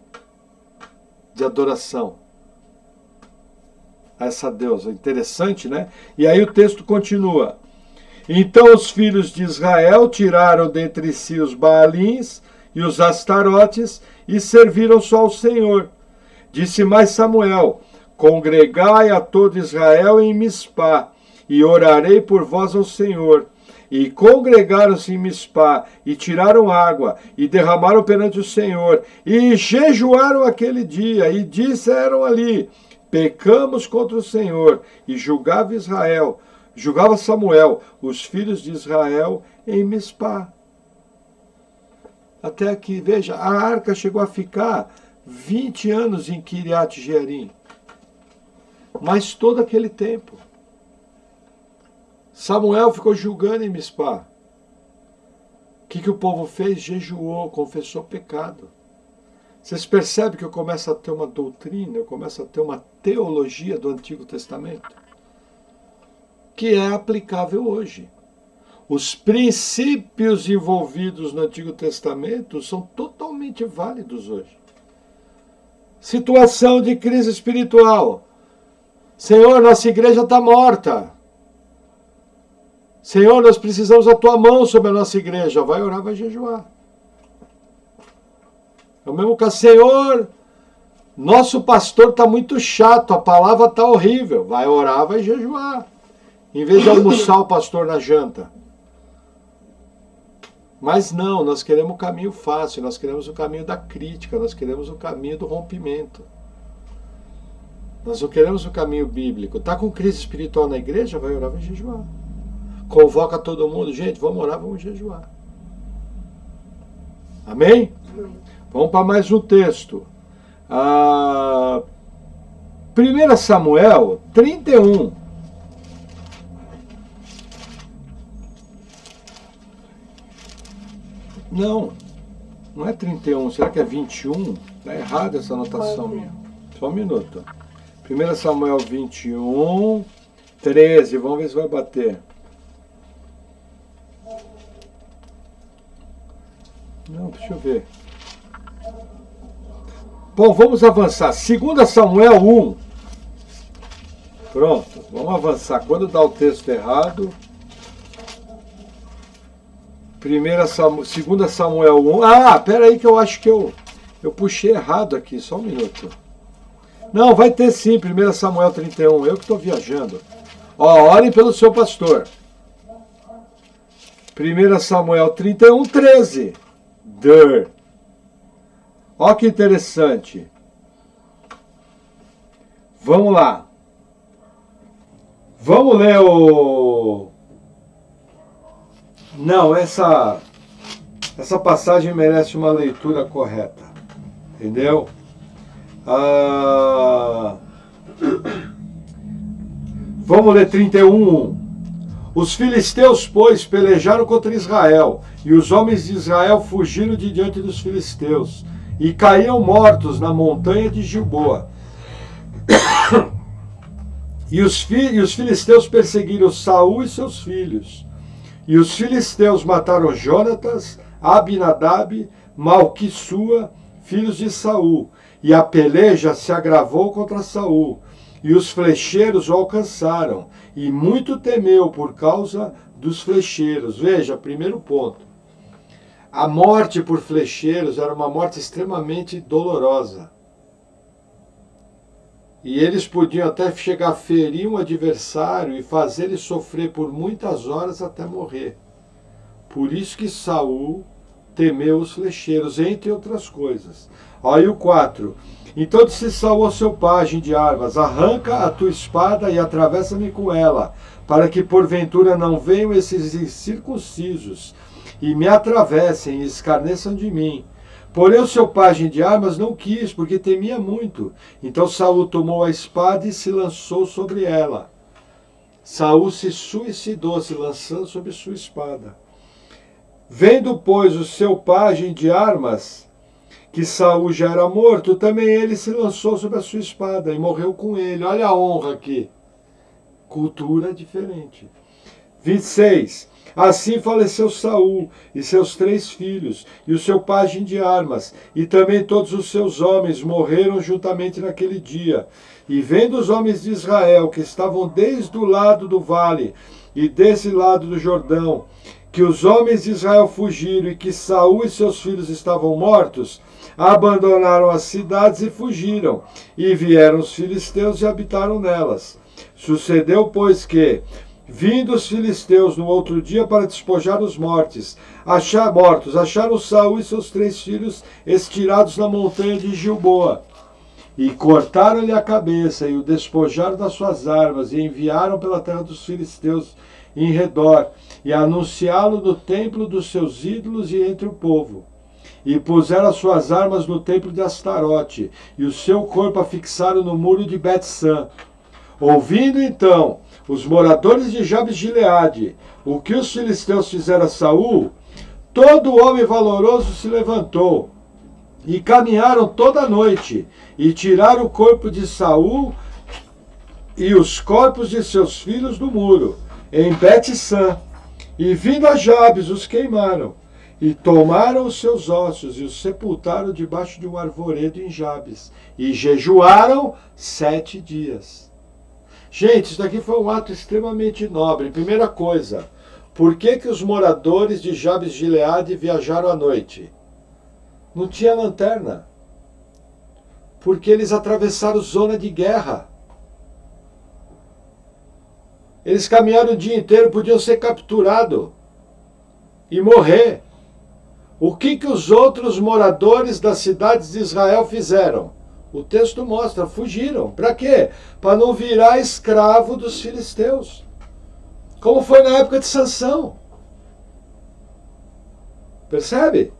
de adoração a essa deusa. Interessante, né? E aí o texto continua. Então os filhos de Israel tiraram dentre si os Baalins e os Astarotes e serviram só ao Senhor. Disse mais Samuel: congregai a todo Israel em Mispá, e orarei por vós ao Senhor. E congregaram-se em Mispá, e tiraram água, e derramaram perante o Senhor, e jejuaram aquele dia, e disseram ali: pecamos contra o Senhor. E julgava Samuel os filhos de Israel em Mispá. Até aqui, veja, a arca chegou a ficar 20 anos em Kiriat Jearim. Mas todo aquele tempo, Samuel ficou julgando em Mispá. O que o povo fez? Jejuou, confessou pecado. Vocês percebem que eu começo a ter uma doutrina, eu começo a ter uma teologia do Antigo Testamento, que é aplicável hoje. Os princípios envolvidos no Antigo Testamento são totalmente válidos hoje. Situação de crise espiritual. Senhor, nossa igreja está morta. Senhor, nós precisamos da tua mão sobre a nossa igreja. Vai orar, vai jejuar. É o mesmo caso. Senhor, nosso pastor está muito chato, a palavra está horrível. Vai orar, vai jejuar. Em vez de almoçar o pastor na janta. Mas não, nós queremos o caminho fácil, nós queremos o caminho da crítica, nós queremos o caminho do rompimento. Nós não queremos o caminho bíblico. Está com crise espiritual na igreja? Vai orar, vai jejuar. Convoca todo mundo. Gente, vamos orar, vamos jejuar. Amém? Vamos para mais um texto. 1 Samuel 31. Não é 31. Será que é 21? Está errada essa anotação minha. Só um minuto. 1 Samuel 21, 13. Vamos ver se vai bater. Não, deixa eu ver. Bom, vamos avançar. 2 Samuel 1. Pronto, vamos avançar. Quando dá o texto errado... 2 Samuel 1. Pera aí que eu acho que eu puxei errado aqui. Só um minuto. Não, vai ter sim, 1 Samuel 31. Eu que estou viajando. Orem pelo seu pastor. 1 Samuel 31, 13. Ó que interessante. Vamos lá. Vamos ler o... Não, essa passagem merece uma leitura correta. Entendeu? Ah, vamos ler 31:1. Os filisteus, pois, pelejaram contra Israel, e os homens de Israel fugiram de diante dos filisteus, e caíram mortos na montanha de Gilboa. E os filisteus perseguiram Saul e seus filhos. E os filisteus mataram Jonatas, Abinadab, Malquissua, filhos de Saul. E a peleja se agravou contra Saul. E os flecheiros o alcançaram. E muito temeu por causa dos flecheiros. Veja, primeiro ponto. A morte por flecheiros era uma morte extremamente dolorosa. E eles podiam até chegar a ferir um adversário e fazer ele sofrer por muitas horas até morrer. Por isso que Saul temeu os flecheiros, entre outras coisas. Olha o 4. Então disse Saul ao seu pajem de armas: arranca a tua espada e atravessa-me com ela, para que porventura não venham esses incircuncisos e me atravessem e escarneçam de mim. Porém o seu pajem de armas não quis, porque temia muito. Então Saul tomou a espada e se lançou sobre ela. Saul se suicidou, se lançando sobre sua espada. Vendo, pois, o seu pajem de armas, que Saul já era morto, também ele se lançou sobre a sua espada e morreu com ele. Olha a honra aqui. Cultura diferente. 26. Assim faleceu Saul e seus 3 filhos, e o seu pajem de armas, e também todos os seus homens morreram juntamente naquele dia. E vendo os homens de Israel, que estavam desde o lado do vale e desse lado do Jordão, que os homens de Israel fugiram e que Saul e seus filhos estavam mortos, abandonaram as cidades e fugiram. E vieram os filisteus e habitaram nelas. Sucedeu, pois, que, vindo os filisteus no outro dia para despojar os mortos, acharam Saul e seus 3 filhos estirados na montanha de Gilboa. E cortaram-lhe a cabeça e o despojaram das suas armas e enviaram pela terra dos filisteus em redor e anunciá-lo no templo dos seus ídolos e entre o povo. E puseram as suas armas no templo de Astarote e o seu corpo afixaram no muro de Bet-San. Ouvindo então os moradores de Jabes de Gileade o que os filisteus fizeram a Saul, todo homem valoroso se levantou e caminharam toda a noite e tiraram o corpo de Saul e os corpos de seus filhos do muro em Bet-San, e vindo a Jabes os queimaram e tomaram os seus ossos e os sepultaram debaixo de um arvoredo em Jabes e jejuaram 7 dias. Gente, isso daqui foi um ato extremamente nobre. Primeira coisa, por que os moradores de Jabes de Gileade viajaram à noite? Não tinha lanterna. Porque eles atravessaram zona de guerra. Eles caminharam o dia inteiro, podiam ser capturados e morrer. O que os outros moradores das cidades de Israel fizeram? O texto mostra, fugiram. Para quê? Para não virar escravo dos filisteus. Como foi na época de Sansão. Percebe?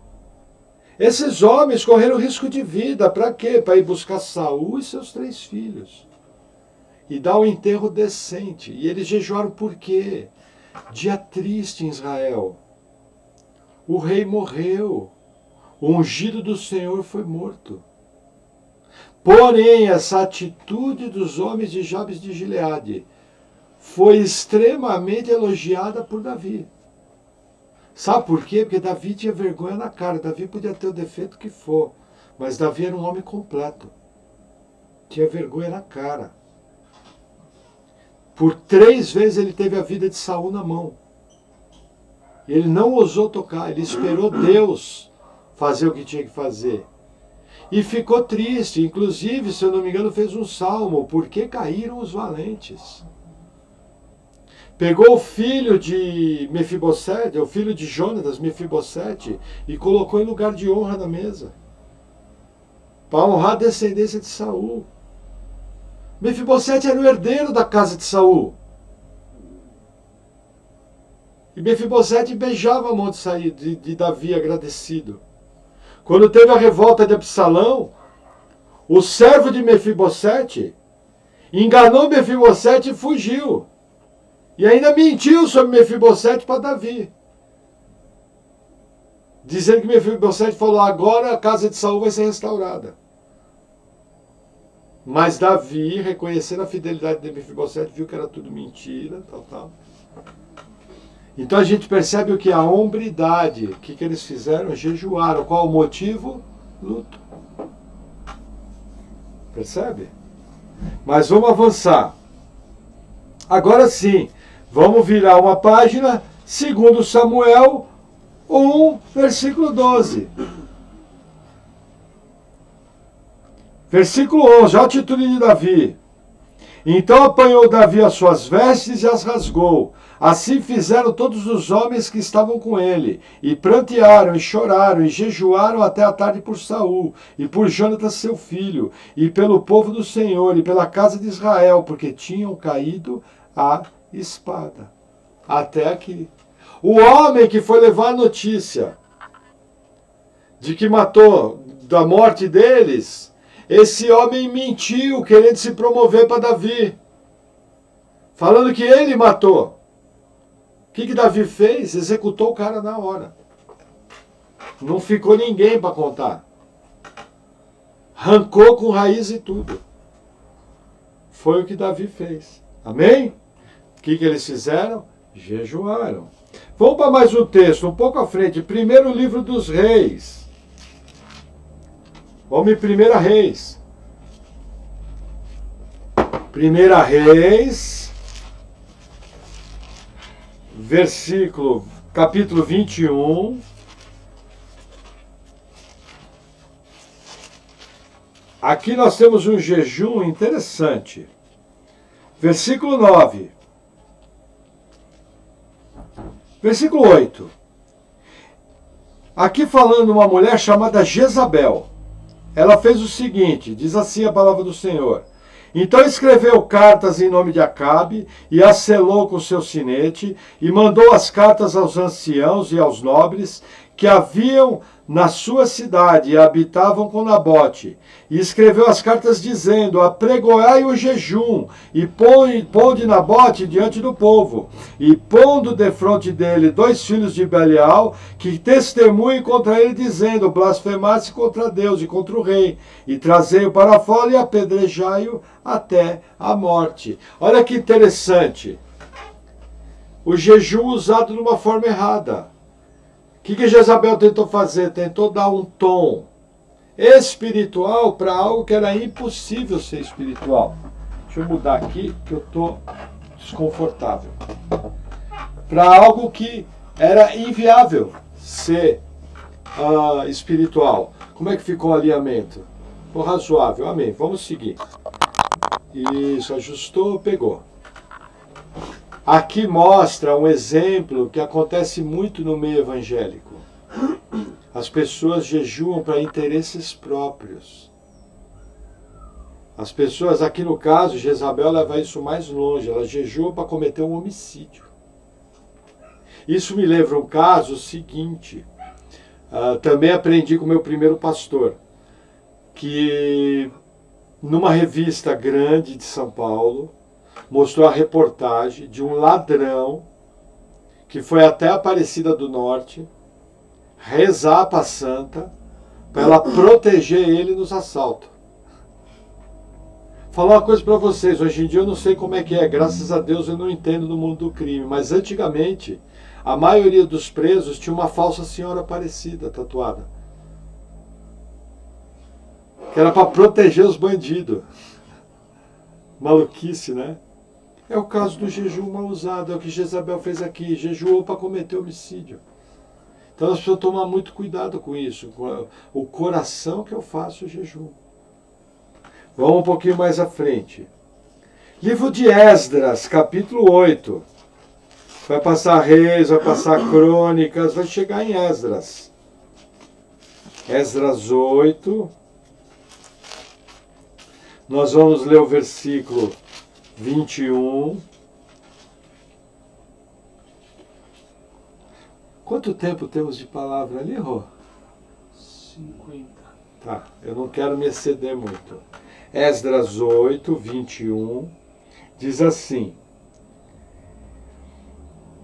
Esses homens correram risco de vida. Para quê? Para ir buscar Saul e seus 3 filhos. E dar um enterro decente. E eles jejuaram por quê? Dia triste em Israel. O rei morreu. O ungido do Senhor foi morto. Porém, essa atitude dos homens de Jabes de Gileade foi extremamente elogiada por Davi. Sabe por quê? Porque Davi tinha vergonha na cara. Davi podia ter o defeito que for, mas Davi era um homem completo. Tinha vergonha na cara. Por 3 vezes ele teve a vida de Saul na mão. Ele não ousou tocar, ele esperou Deus fazer o que tinha que fazer. E ficou triste, inclusive, se eu não me engano, fez um salmo, por que caíram os valentes? Pegou o filho de Mefibosete, o filho de Jonatas, Mefibosete, e colocou em lugar de honra na mesa, para honrar a descendência de Saul. Mefibosete era o herdeiro da casa de Saul. E Mefibosete beijava a mão de Davi agradecido. Quando teve a revolta de Absalão, o servo de Mefibosete enganou Mefibosete e fugiu. E ainda mentiu sobre Mefibosete para Davi. Dizendo que Mefibosete falou, agora a casa de Saul vai ser restaurada. Mas Davi, reconhecendo a fidelidade de Mefibosete, viu que era tudo mentira, tal. Então a gente percebe o que? A hombridade. O que eles fizeram? Jejuaram. Qual o motivo? Luto. Percebe? Mas vamos avançar. Agora sim, vamos virar uma página, 2 Samuel 1, versículo 12. Versículo 11, olha a atitude de Davi. Então apanhou Davi as suas vestes e as rasgou. Assim fizeram todos os homens que estavam com ele, e prantearam, e choraram, e jejuaram até a tarde por Saul, e por Jonatas seu filho, e pelo povo do Senhor, e pela casa de Israel, porque tinham caído a espada. Até aqui. O homem que foi levar a notícia de que matou, da morte deles, esse homem mentiu, querendo se promover para Davi, falando que ele matou. O que Davi fez? Executou o cara na hora. Não ficou ninguém para contar. Arrancou com raiz e tudo. Foi o que Davi fez. Amém? O que eles fizeram? Jejuaram. Vamos para mais um texto, um pouco à frente. Primeiro livro dos Reis. Vamos em 1 Reis. 1 Reis, capítulo 21. Aqui nós temos um jejum interessante. Versículo 9. Versículo 8. Aqui falando uma mulher chamada Jezabel. Ela fez o seguinte, diz assim a palavra do Senhor. Então escreveu cartas em nome de Acabe, e as selou com seu sinete, e mandou as cartas aos anciãos e aos nobres, que haviam na sua cidade e habitavam com Nabote. E escreveu as cartas dizendo, apregoai o jejum, e ponde Nabote diante do povo, e pondo defronte dele 2 filhos de Belial, que testemunhem contra ele, dizendo, blasfemaste contra Deus e contra o rei, e trazei-o para fora e apedrejai-o até a morte. Olha que interessante. O jejum usado de uma forma errada. O que Jezabel tentou fazer? Tentou dar um tom espiritual para algo que era impossível ser espiritual. Deixa eu mudar aqui, que eu estou desconfortável. Para algo que era inviável ser espiritual. Como é que ficou o alinhamento? Ficou razoável, amém. Vamos seguir. Isso, ajustou, pegou. Aqui mostra um exemplo que acontece muito no meio evangélico. As pessoas jejuam para interesses próprios. As pessoas, aqui no caso, Jezabel leva isso mais longe. Ela jejua para cometer um homicídio. Isso me lembra um caso seguinte. Também aprendi com o meu primeiro pastor. Que numa revista grande de São Paulo, mostrou a reportagem de um ladrão que foi até a Aparecida do Norte rezar para a santa para ela proteger ele nos assaltos. Falar uma coisa para vocês, hoje em dia eu não sei como é que é, graças a Deus eu não entendo do mundo do crime, mas antigamente a maioria dos presos tinha uma falsa senhora Aparecida tatuada, que era para proteger os bandidos. Maluquice, né? É o caso do jejum mal usado, é o que Jezabel fez aqui, jejuou para cometer homicídio. Então nós precisamos tomar muito cuidado com isso, com o coração que eu faço o jejum. Vamos um pouquinho mais à frente. Livro de Esdras, capítulo 8. Vai passar Reis, vai passar Crônicas, vai chegar em Esdras. Esdras 8. Nós vamos ler o versículo 21. Quanto tempo temos de palavra ali, Rô? 50. Tá, eu não quero me exceder muito. Esdras 8, 21, diz assim: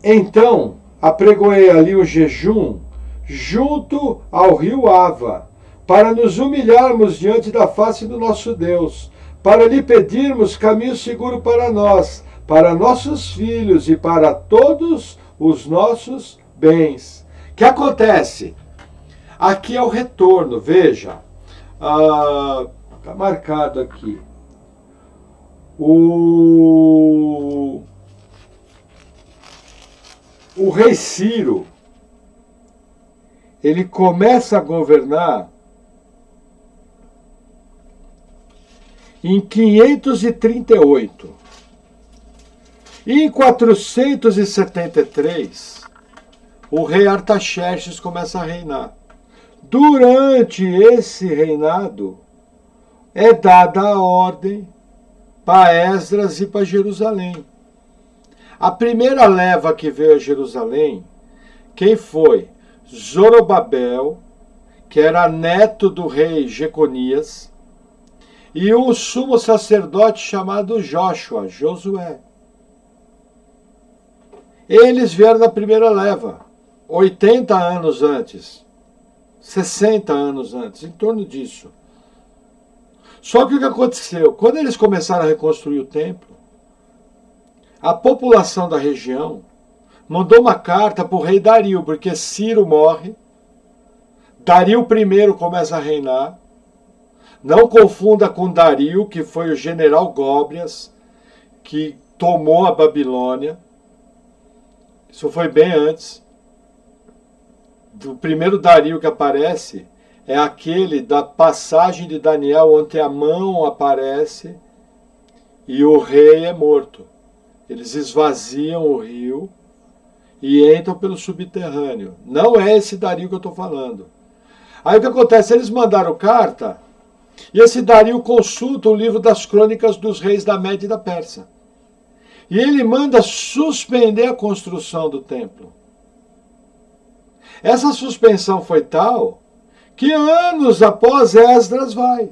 então apregoei ali o jejum junto ao rio Ava, para nos humilharmos diante da face do nosso Deus, para lhe pedirmos caminho seguro para nós, para nossos filhos e para todos os nossos bens. O que acontece? Aqui é o retorno, veja. Está marcado aqui. O rei Ciro, ele começa a governar em 538. E em 473, o rei Artaxerxes começa a reinar. Durante esse reinado, é dada a ordem para Esdras e para Jerusalém. A primeira leva que veio a Jerusalém, quem foi? Zorobabel, que era neto do rei Jeconias, e um sumo sacerdote chamado Josué. Eles vieram na primeira leva, 80 anos antes, 60 anos antes, em torno disso. Só que o que aconteceu? Quando eles começaram a reconstruir o templo, a população da região mandou uma carta para o rei Dario, porque Ciro morre, Dario I começa a reinar. Não confunda com Dario, que foi o general Góbrias, que tomou a Babilônia. Isso foi bem antes. O primeiro Dario que aparece é aquele da passagem de Daniel, onde a mão aparece e o rei é morto. Eles esvaziam o rio e entram pelo subterrâneo. Não é esse Dario que eu estou falando. Aí o que acontece? Eles mandaram carta e esse Dario consulta o livro das crônicas dos reis da Média e da Pérsia. E ele manda suspender a construção do templo. Essa suspensão foi tal que anos após Esdras vai.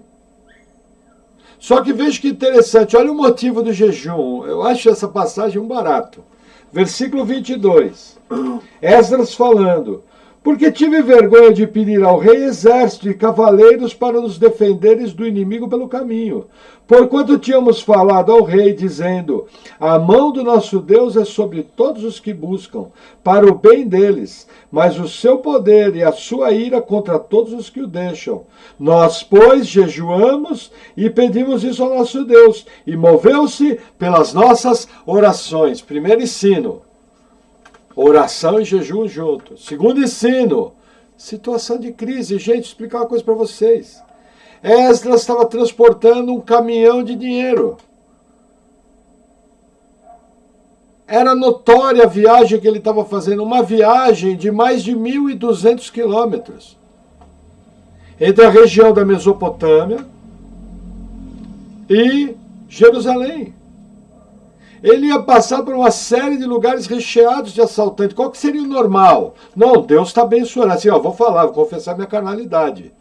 Só que veja que interessante, olha o motivo do jejum. Eu acho essa passagem um barato. Versículo 22. Esdras falando: porque tive vergonha de pedir ao rei exército e cavaleiros para nos defenderes do inimigo pelo caminho. Porquanto tínhamos falado ao rei, dizendo: a mão do nosso Deus é sobre todos os que buscam, para o bem deles, mas o seu poder e a sua ira contra todos os que o deixam. Nós, pois, jejuamos e pedimos isso ao nosso Deus, e moveu-se pelas nossas orações. Primeiro ensino: oração e jejum juntos. Segundo ensino: situação de crise. Gente, vou explicar uma coisa para vocês. Esdras estava transportando um caminhão de dinheiro. Era notória a viagem que ele estava fazendo, uma viagem de mais de 1.200 quilômetros entre a região da Mesopotâmia e Jerusalém. Ele ia passar por uma série de lugares recheados de assaltantes. Qual que seria o normal? Não, Deus está abençoando. Assim, vou falar, vou confessar minha carnalidade.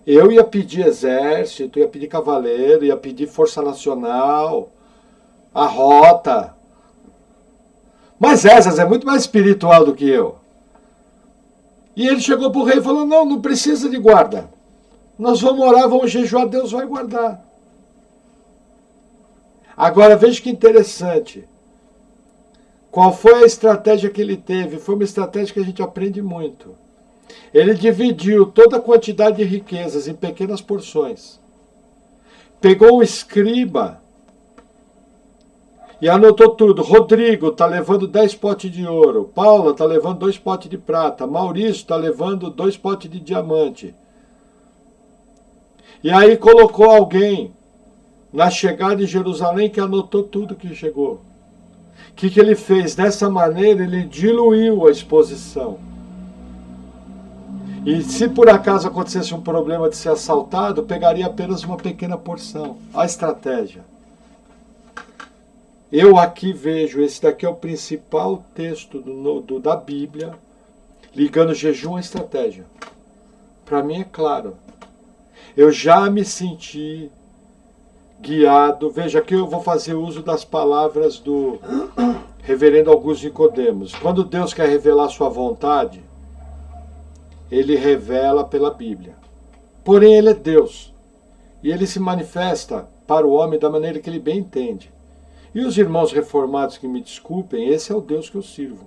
Eu ia pedir exército, ia pedir cavaleiro, ia pedir força nacional, a rota. Mas Esdras é muito mais espiritual do que eu. E ele chegou para o rei e falou: não precisa de guarda. Nós vamos orar, vamos jejuar, Deus vai guardar. Agora veja que interessante. Qual foi a estratégia que ele teve? Foi uma estratégia que a gente aprende muito. Ele dividiu toda a quantidade de riquezas em pequenas porções. Pegou um escriba e anotou tudo. Rodrigo está levando 10 potes de ouro. Paula está levando 2 potes de prata. Maurício está levando 2 potes de diamante. E aí colocou alguém na chegada em Jerusalém que anotou tudo que chegou. O que ele fez? Dessa maneira ele diluiu a exposição. E se por acaso acontecesse um problema de ser assaltado, pegaria apenas uma pequena porção. A estratégia. Eu aqui vejo, esse daqui é o principal texto da Bíblia, ligando jejum à estratégia. Para mim é claro. Eu já me senti guiado. Veja, aqui eu vou fazer uso das palavras do reverendo Augusto Nicodemos. Quando Deus quer revelar sua vontade, ele revela pela Bíblia. Porém, ele é Deus. E ele se manifesta para o homem da maneira que ele bem entende. E os irmãos reformados que me desculpem, esse é o Deus que eu sirvo.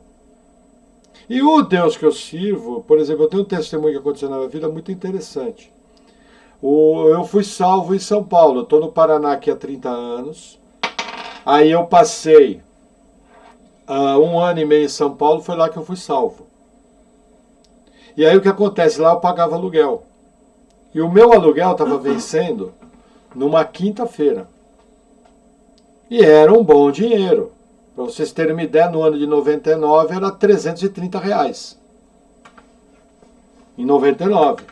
E o Deus que eu sirvo, por exemplo, eu tenho um testemunho que aconteceu na minha vida muito interessante. Eu fui salvo em São Paulo, eu estou no Paraná aqui há 30 anos. Aí eu passei 1 ano e meio em São Paulo, foi lá que eu fui salvo. E aí o que acontece? Lá eu pagava aluguel. E o meu aluguel estava vencendo numa quinta-feira. E era um bom dinheiro. Para vocês terem uma ideia, no ano de 99 era R$330. Em 99.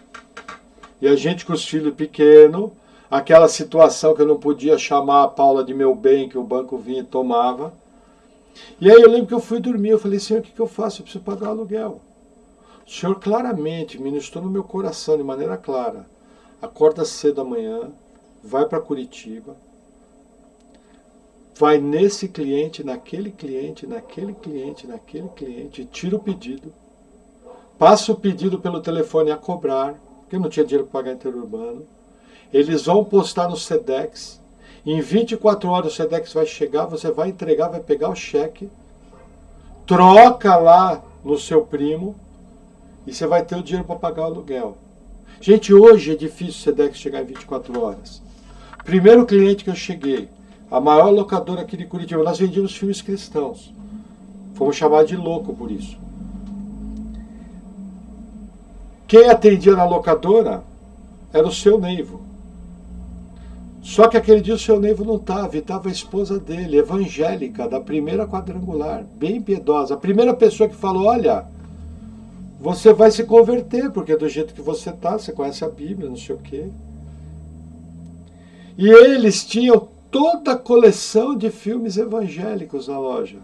E a gente com os filhos pequenos, aquela situação que eu não podia chamar a Paula de meu bem, que o banco vinha e tomava. E aí eu lembro que eu fui dormir, eu falei, Senhor, o que eu faço? Eu preciso pagar o aluguel. O Senhor claramente ministrou no meu coração, de maneira clara. Acorda cedo amanhã, vai para Curitiba, vai nesse cliente, naquele cliente, naquele cliente, naquele cliente, tira o pedido, passa o pedido pelo telefone a cobrar, porque eu não tinha dinheiro para pagar interurbano. Eles vão postar no Sedex. Em 24 horas o Sedex vai chegar, você vai entregar, vai pegar o cheque, troca lá no seu primo e você vai ter o dinheiro para pagar o aluguel. Gente, hoje é difícil o Sedex chegar em 24 horas. Primeiro cliente que eu cheguei, a maior locadora aqui de Curitiba, nós vendíamos filmes cristãos. Fomos chamados de louco por isso. Quem atendia na locadora era o seu Neivo. Só que aquele dia o seu Neivo não estava, e estava a esposa dele, evangélica, da primeira quadrangular, bem piedosa. A primeira pessoa que falou, olha, você vai se converter, porque do jeito que você está, você conhece a Bíblia, não sei o quê. E eles tinham toda a coleção de filmes evangélicos na loja.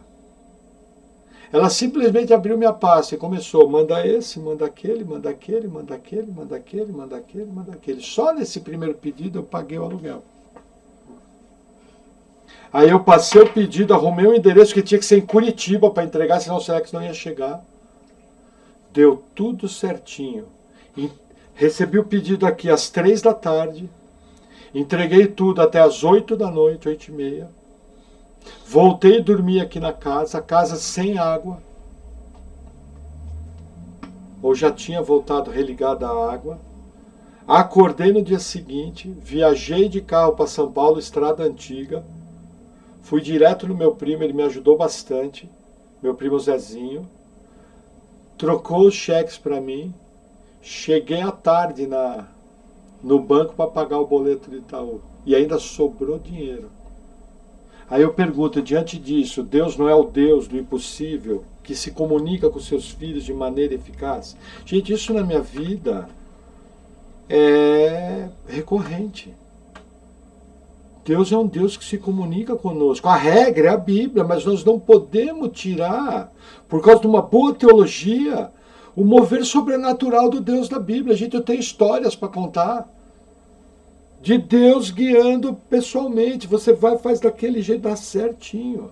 Ela simplesmente abriu minha pasta e começou, manda esse, manda aquele, manda aquele, manda aquele, manda aquele, manda aquele, manda aquele. Só nesse primeiro pedido eu paguei o aluguel. Aí eu passei o pedido, arrumei um endereço que tinha que ser em Curitiba para entregar, senão o Sedex não ia chegar. Deu tudo certinho. Recebi o pedido aqui às 3 da tarde, entreguei tudo até às 8 da noite, 8h30. Voltei e dormi aqui na casa, a casa sem água. Ou já tinha voltado religada a água. Acordei no dia seguinte, viajei de carro para São Paulo, estrada antiga. Fui direto no meu primo, ele me ajudou bastante, meu primo Zezinho. Trocou os cheques para mim. Cheguei à tarde no banco para pagar o boleto do Itaú. E ainda sobrou dinheiro. Aí eu pergunto, diante disso, Deus não é o Deus do impossível, que se comunica com seus filhos de maneira eficaz? Gente, isso na minha vida é recorrente. Deus é um Deus que se comunica conosco. A regra é a Bíblia, mas nós não podemos tirar, por causa de uma boa teologia, o mover sobrenatural do Deus da Bíblia. Gente, eu tenho histórias para contar de Deus guiando pessoalmente. Você vai, faz daquele jeito, dá certinho.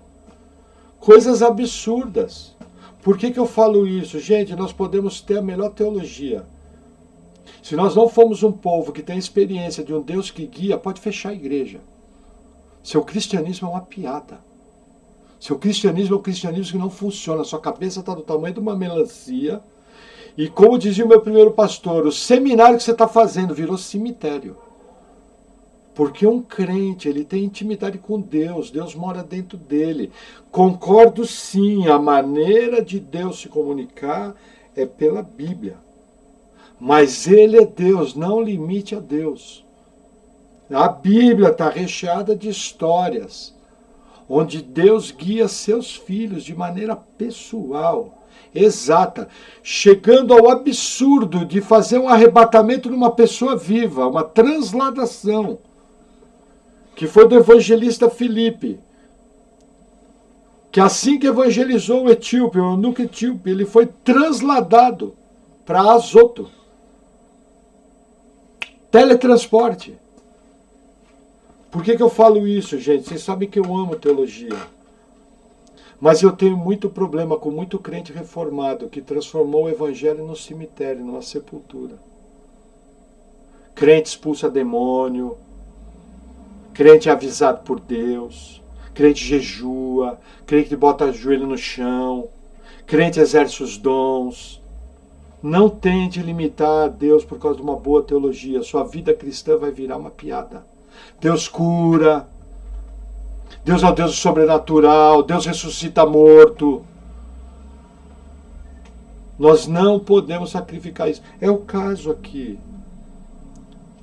Coisas absurdas. Por que eu falo isso? Gente, nós podemos ter a melhor teologia. Se nós não formos um povo que tem experiência de um Deus que guia, pode fechar a igreja. Seu cristianismo é uma piada. Seu cristianismo é um cristianismo que não funciona. Sua cabeça está do tamanho de uma melancia. E como dizia o meu primeiro pastor, o seminário que você está fazendo virou cemitério. Porque um crente, ele tem intimidade com Deus, Deus mora dentro dele. Concordo sim, a maneira de Deus se comunicar é pela Bíblia. Mas ele é Deus, não limite a Deus. A Bíblia está recheada de histórias, onde Deus guia seus filhos de maneira pessoal, exata, chegando ao absurdo de fazer um arrebatamento numa pessoa viva, uma transladação, que foi do evangelista Filipe, que assim que evangelizou o etíope, o eunuco etíope, ele foi transladado para Azoto. Teletransporte. Por que eu falo isso, gente? Vocês sabem que eu amo teologia. Mas eu tenho muito problema com muito crente reformado que transformou o evangelho num cemitério, numa sepultura. Crente expulsa demônio, crente avisado por Deus, crente jejua, crente bota o joelho no chão, crente exerce os dons. Não tente limitar a Deus por causa de uma boa teologia. Sua vida cristã vai virar uma piada. Deus cura. Deus é o Deus sobrenatural. Deus ressuscita morto. Nós não podemos sacrificar isso. É o caso aqui.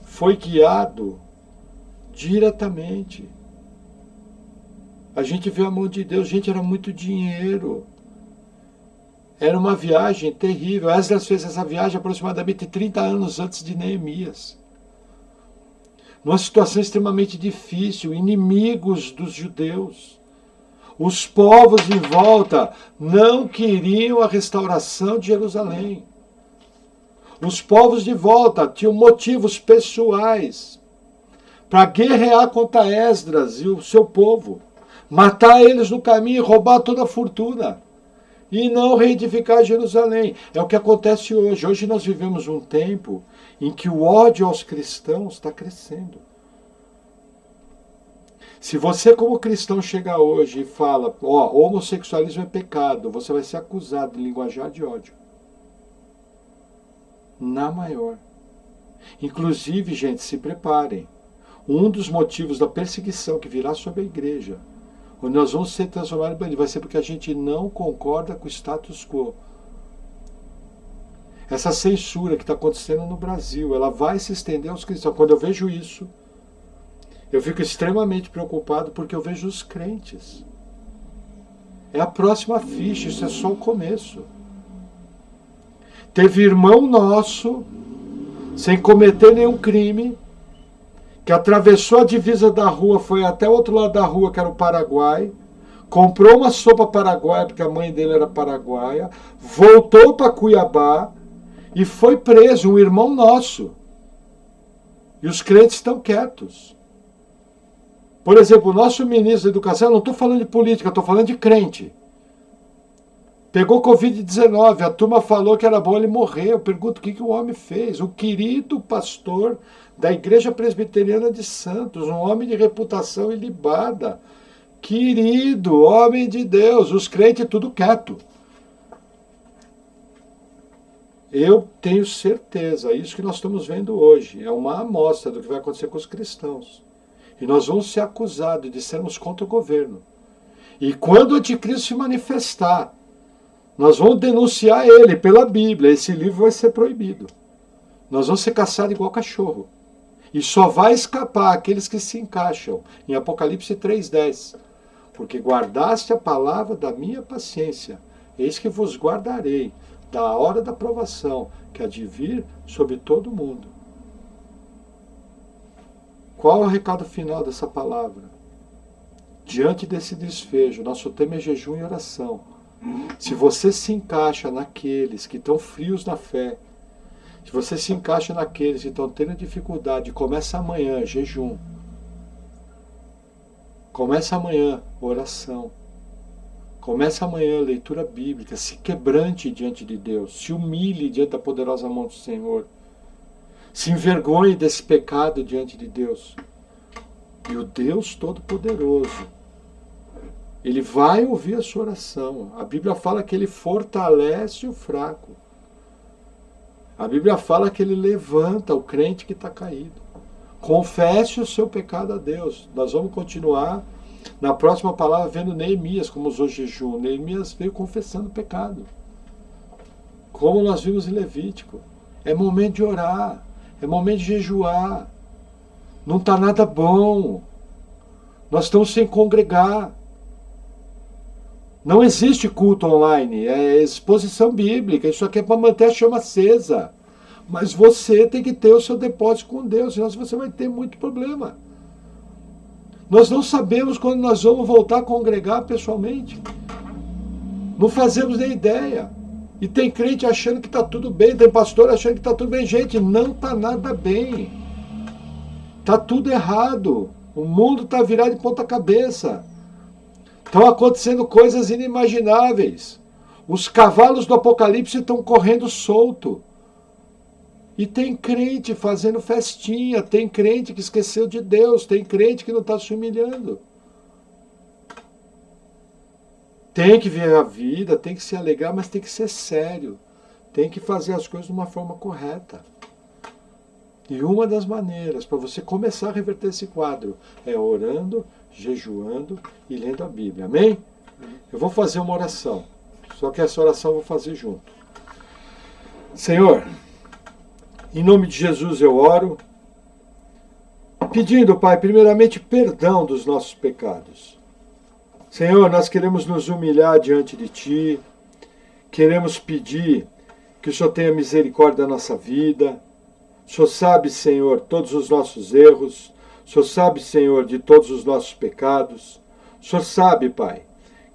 Foi guiado diretamente. A gente vê a mão de Deus. Gente, era muito dinheiro. Era uma viagem terrível. Esdras fez essa viagem aproximadamente 30 anos antes de Neemias. Numa situação extremamente difícil, inimigos dos judeus. Os povos em volta não queriam a restauração de Jerusalém. Os povos de volta tinham motivos pessoais para guerrear contra Esdras e o seu povo. Matar eles no caminho e roubar toda a fortuna. E não reedificar Jerusalém. É o que acontece hoje. Hoje nós vivemos um tempo em que o ódio aos cristãos está crescendo. Se você como cristão chega hoje e fala, homossexualismo é pecado, você vai ser acusado de linguajar de ódio. Na maior. Inclusive, gente, se preparem. Um dos motivos da perseguição que virá sobre a igreja, onde nós vamos ser transformados em bandidos, vai ser porque a gente não concorda com o status quo. Essa censura que está acontecendo no Brasil, ela vai se estender aos cristãos. Quando eu vejo isso, eu fico extremamente preocupado porque eu vejo os crentes. É a próxima ficha, isso é só o começo. Teve irmão nosso, sem cometer nenhum crime, que atravessou a divisa da rua, foi até o outro lado da rua, que era o Paraguai, comprou uma sopa paraguaia, porque a mãe dele era paraguaia, voltou para Cuiabá e foi preso, um irmão nosso. E os crentes estão quietos. Por exemplo, o nosso ministro da Educação, eu não estou falando de política, eu estou falando de crente. Pegou Covid-19, a turma falou que era bom ele morrer. Eu pergunto o que o homem fez. O querido pastor da Igreja Presbiteriana de Santos, um homem de reputação ilibada. Querido, homem de Deus, os crentes tudo quieto. Eu tenho certeza, isso que nós estamos vendo hoje, é uma amostra do que vai acontecer com os cristãos. E nós vamos ser acusados de sermos contra o governo. E quando o anticristo se manifestar, nós vamos denunciar ele pela Bíblia. Esse livro vai ser proibido. Nós vamos ser caçados igual cachorro. E só vai escapar aqueles que se encaixam em Apocalipse 3,10. Porque guardaste a palavra da minha paciência. Eis que vos guardarei da hora da provação, que há de vir sobre todo o mundo. Qual é o recado final dessa palavra? Diante desse desfejo, nosso tema é jejum e oração. Se você se encaixa naqueles que estão frios na fé, se você se encaixa naqueles que estão tendo dificuldade, começa amanhã jejum. Começa amanhã oração. Começa amanhã leitura bíblica. Se quebrante diante de Deus. Se humilhe diante da poderosa mão do Senhor. Se envergonhe desse pecado diante de Deus. E o Deus Todo-Poderoso, Ele vai ouvir a sua oração. A Bíblia fala que Ele fortalece o fraco. A Bíblia fala que Ele levanta o crente que está caído. Confesse o seu pecado a Deus. Nós vamos continuar na próxima palavra vendo Neemias como usou jejum. Neemias veio confessando o pecado. Como nós vimos em Levítico. É momento de orar. É momento de jejuar. Não está nada bom. Nós estamos sem congregar. Não existe culto online, é exposição bíblica. Isso aqui é para manter a chama acesa. Mas você tem que ter o seu depósito com Deus, senão você vai ter muito problema. Nós não sabemos quando nós vamos voltar a congregar pessoalmente. Não fazemos nem ideia. E tem crente achando que está tudo bem, tem pastor achando que está tudo bem. Gente, não está nada bem. Está tudo errado. O mundo está virado de ponta cabeça. Estão acontecendo coisas inimagináveis. Os cavalos do Apocalipse estão correndo solto. E tem crente fazendo festinha, tem crente que esqueceu de Deus, tem crente que não está se humilhando. Tem que ver a vida, tem que se alegrar, mas tem que ser sério. Tem que fazer as coisas de uma forma correta. E uma das maneiras para você começar a reverter esse quadro é orando, jejuando e lendo a Bíblia. Amém? Eu vou fazer uma oração. Só que essa oração eu vou fazer junto. Senhor, em nome de Jesus eu oro, pedindo, Pai, primeiramente perdão dos nossos pecados. Senhor, nós queremos nos humilhar diante de Ti, queremos pedir que o Senhor tenha misericórdia da nossa vida. O Senhor sabe, Senhor, todos os nossos erros. O Senhor sabe, Senhor, de todos os nossos pecados. O Senhor sabe, Pai,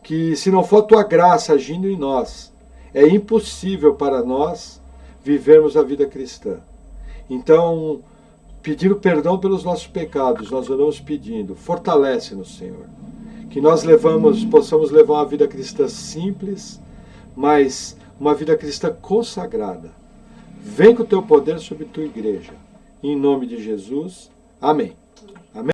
que se não for Tua graça agindo em nós, é impossível para nós vivermos a vida cristã. Então, pedindo perdão pelos nossos pecados, nós oramos pedindo, fortalece-nos, Senhor. Que nós possamos levar uma vida cristã simples, mas uma vida cristã consagrada. Vem com o Teu poder sobre Tua igreja. Em nome de Jesus. Amém. Amém.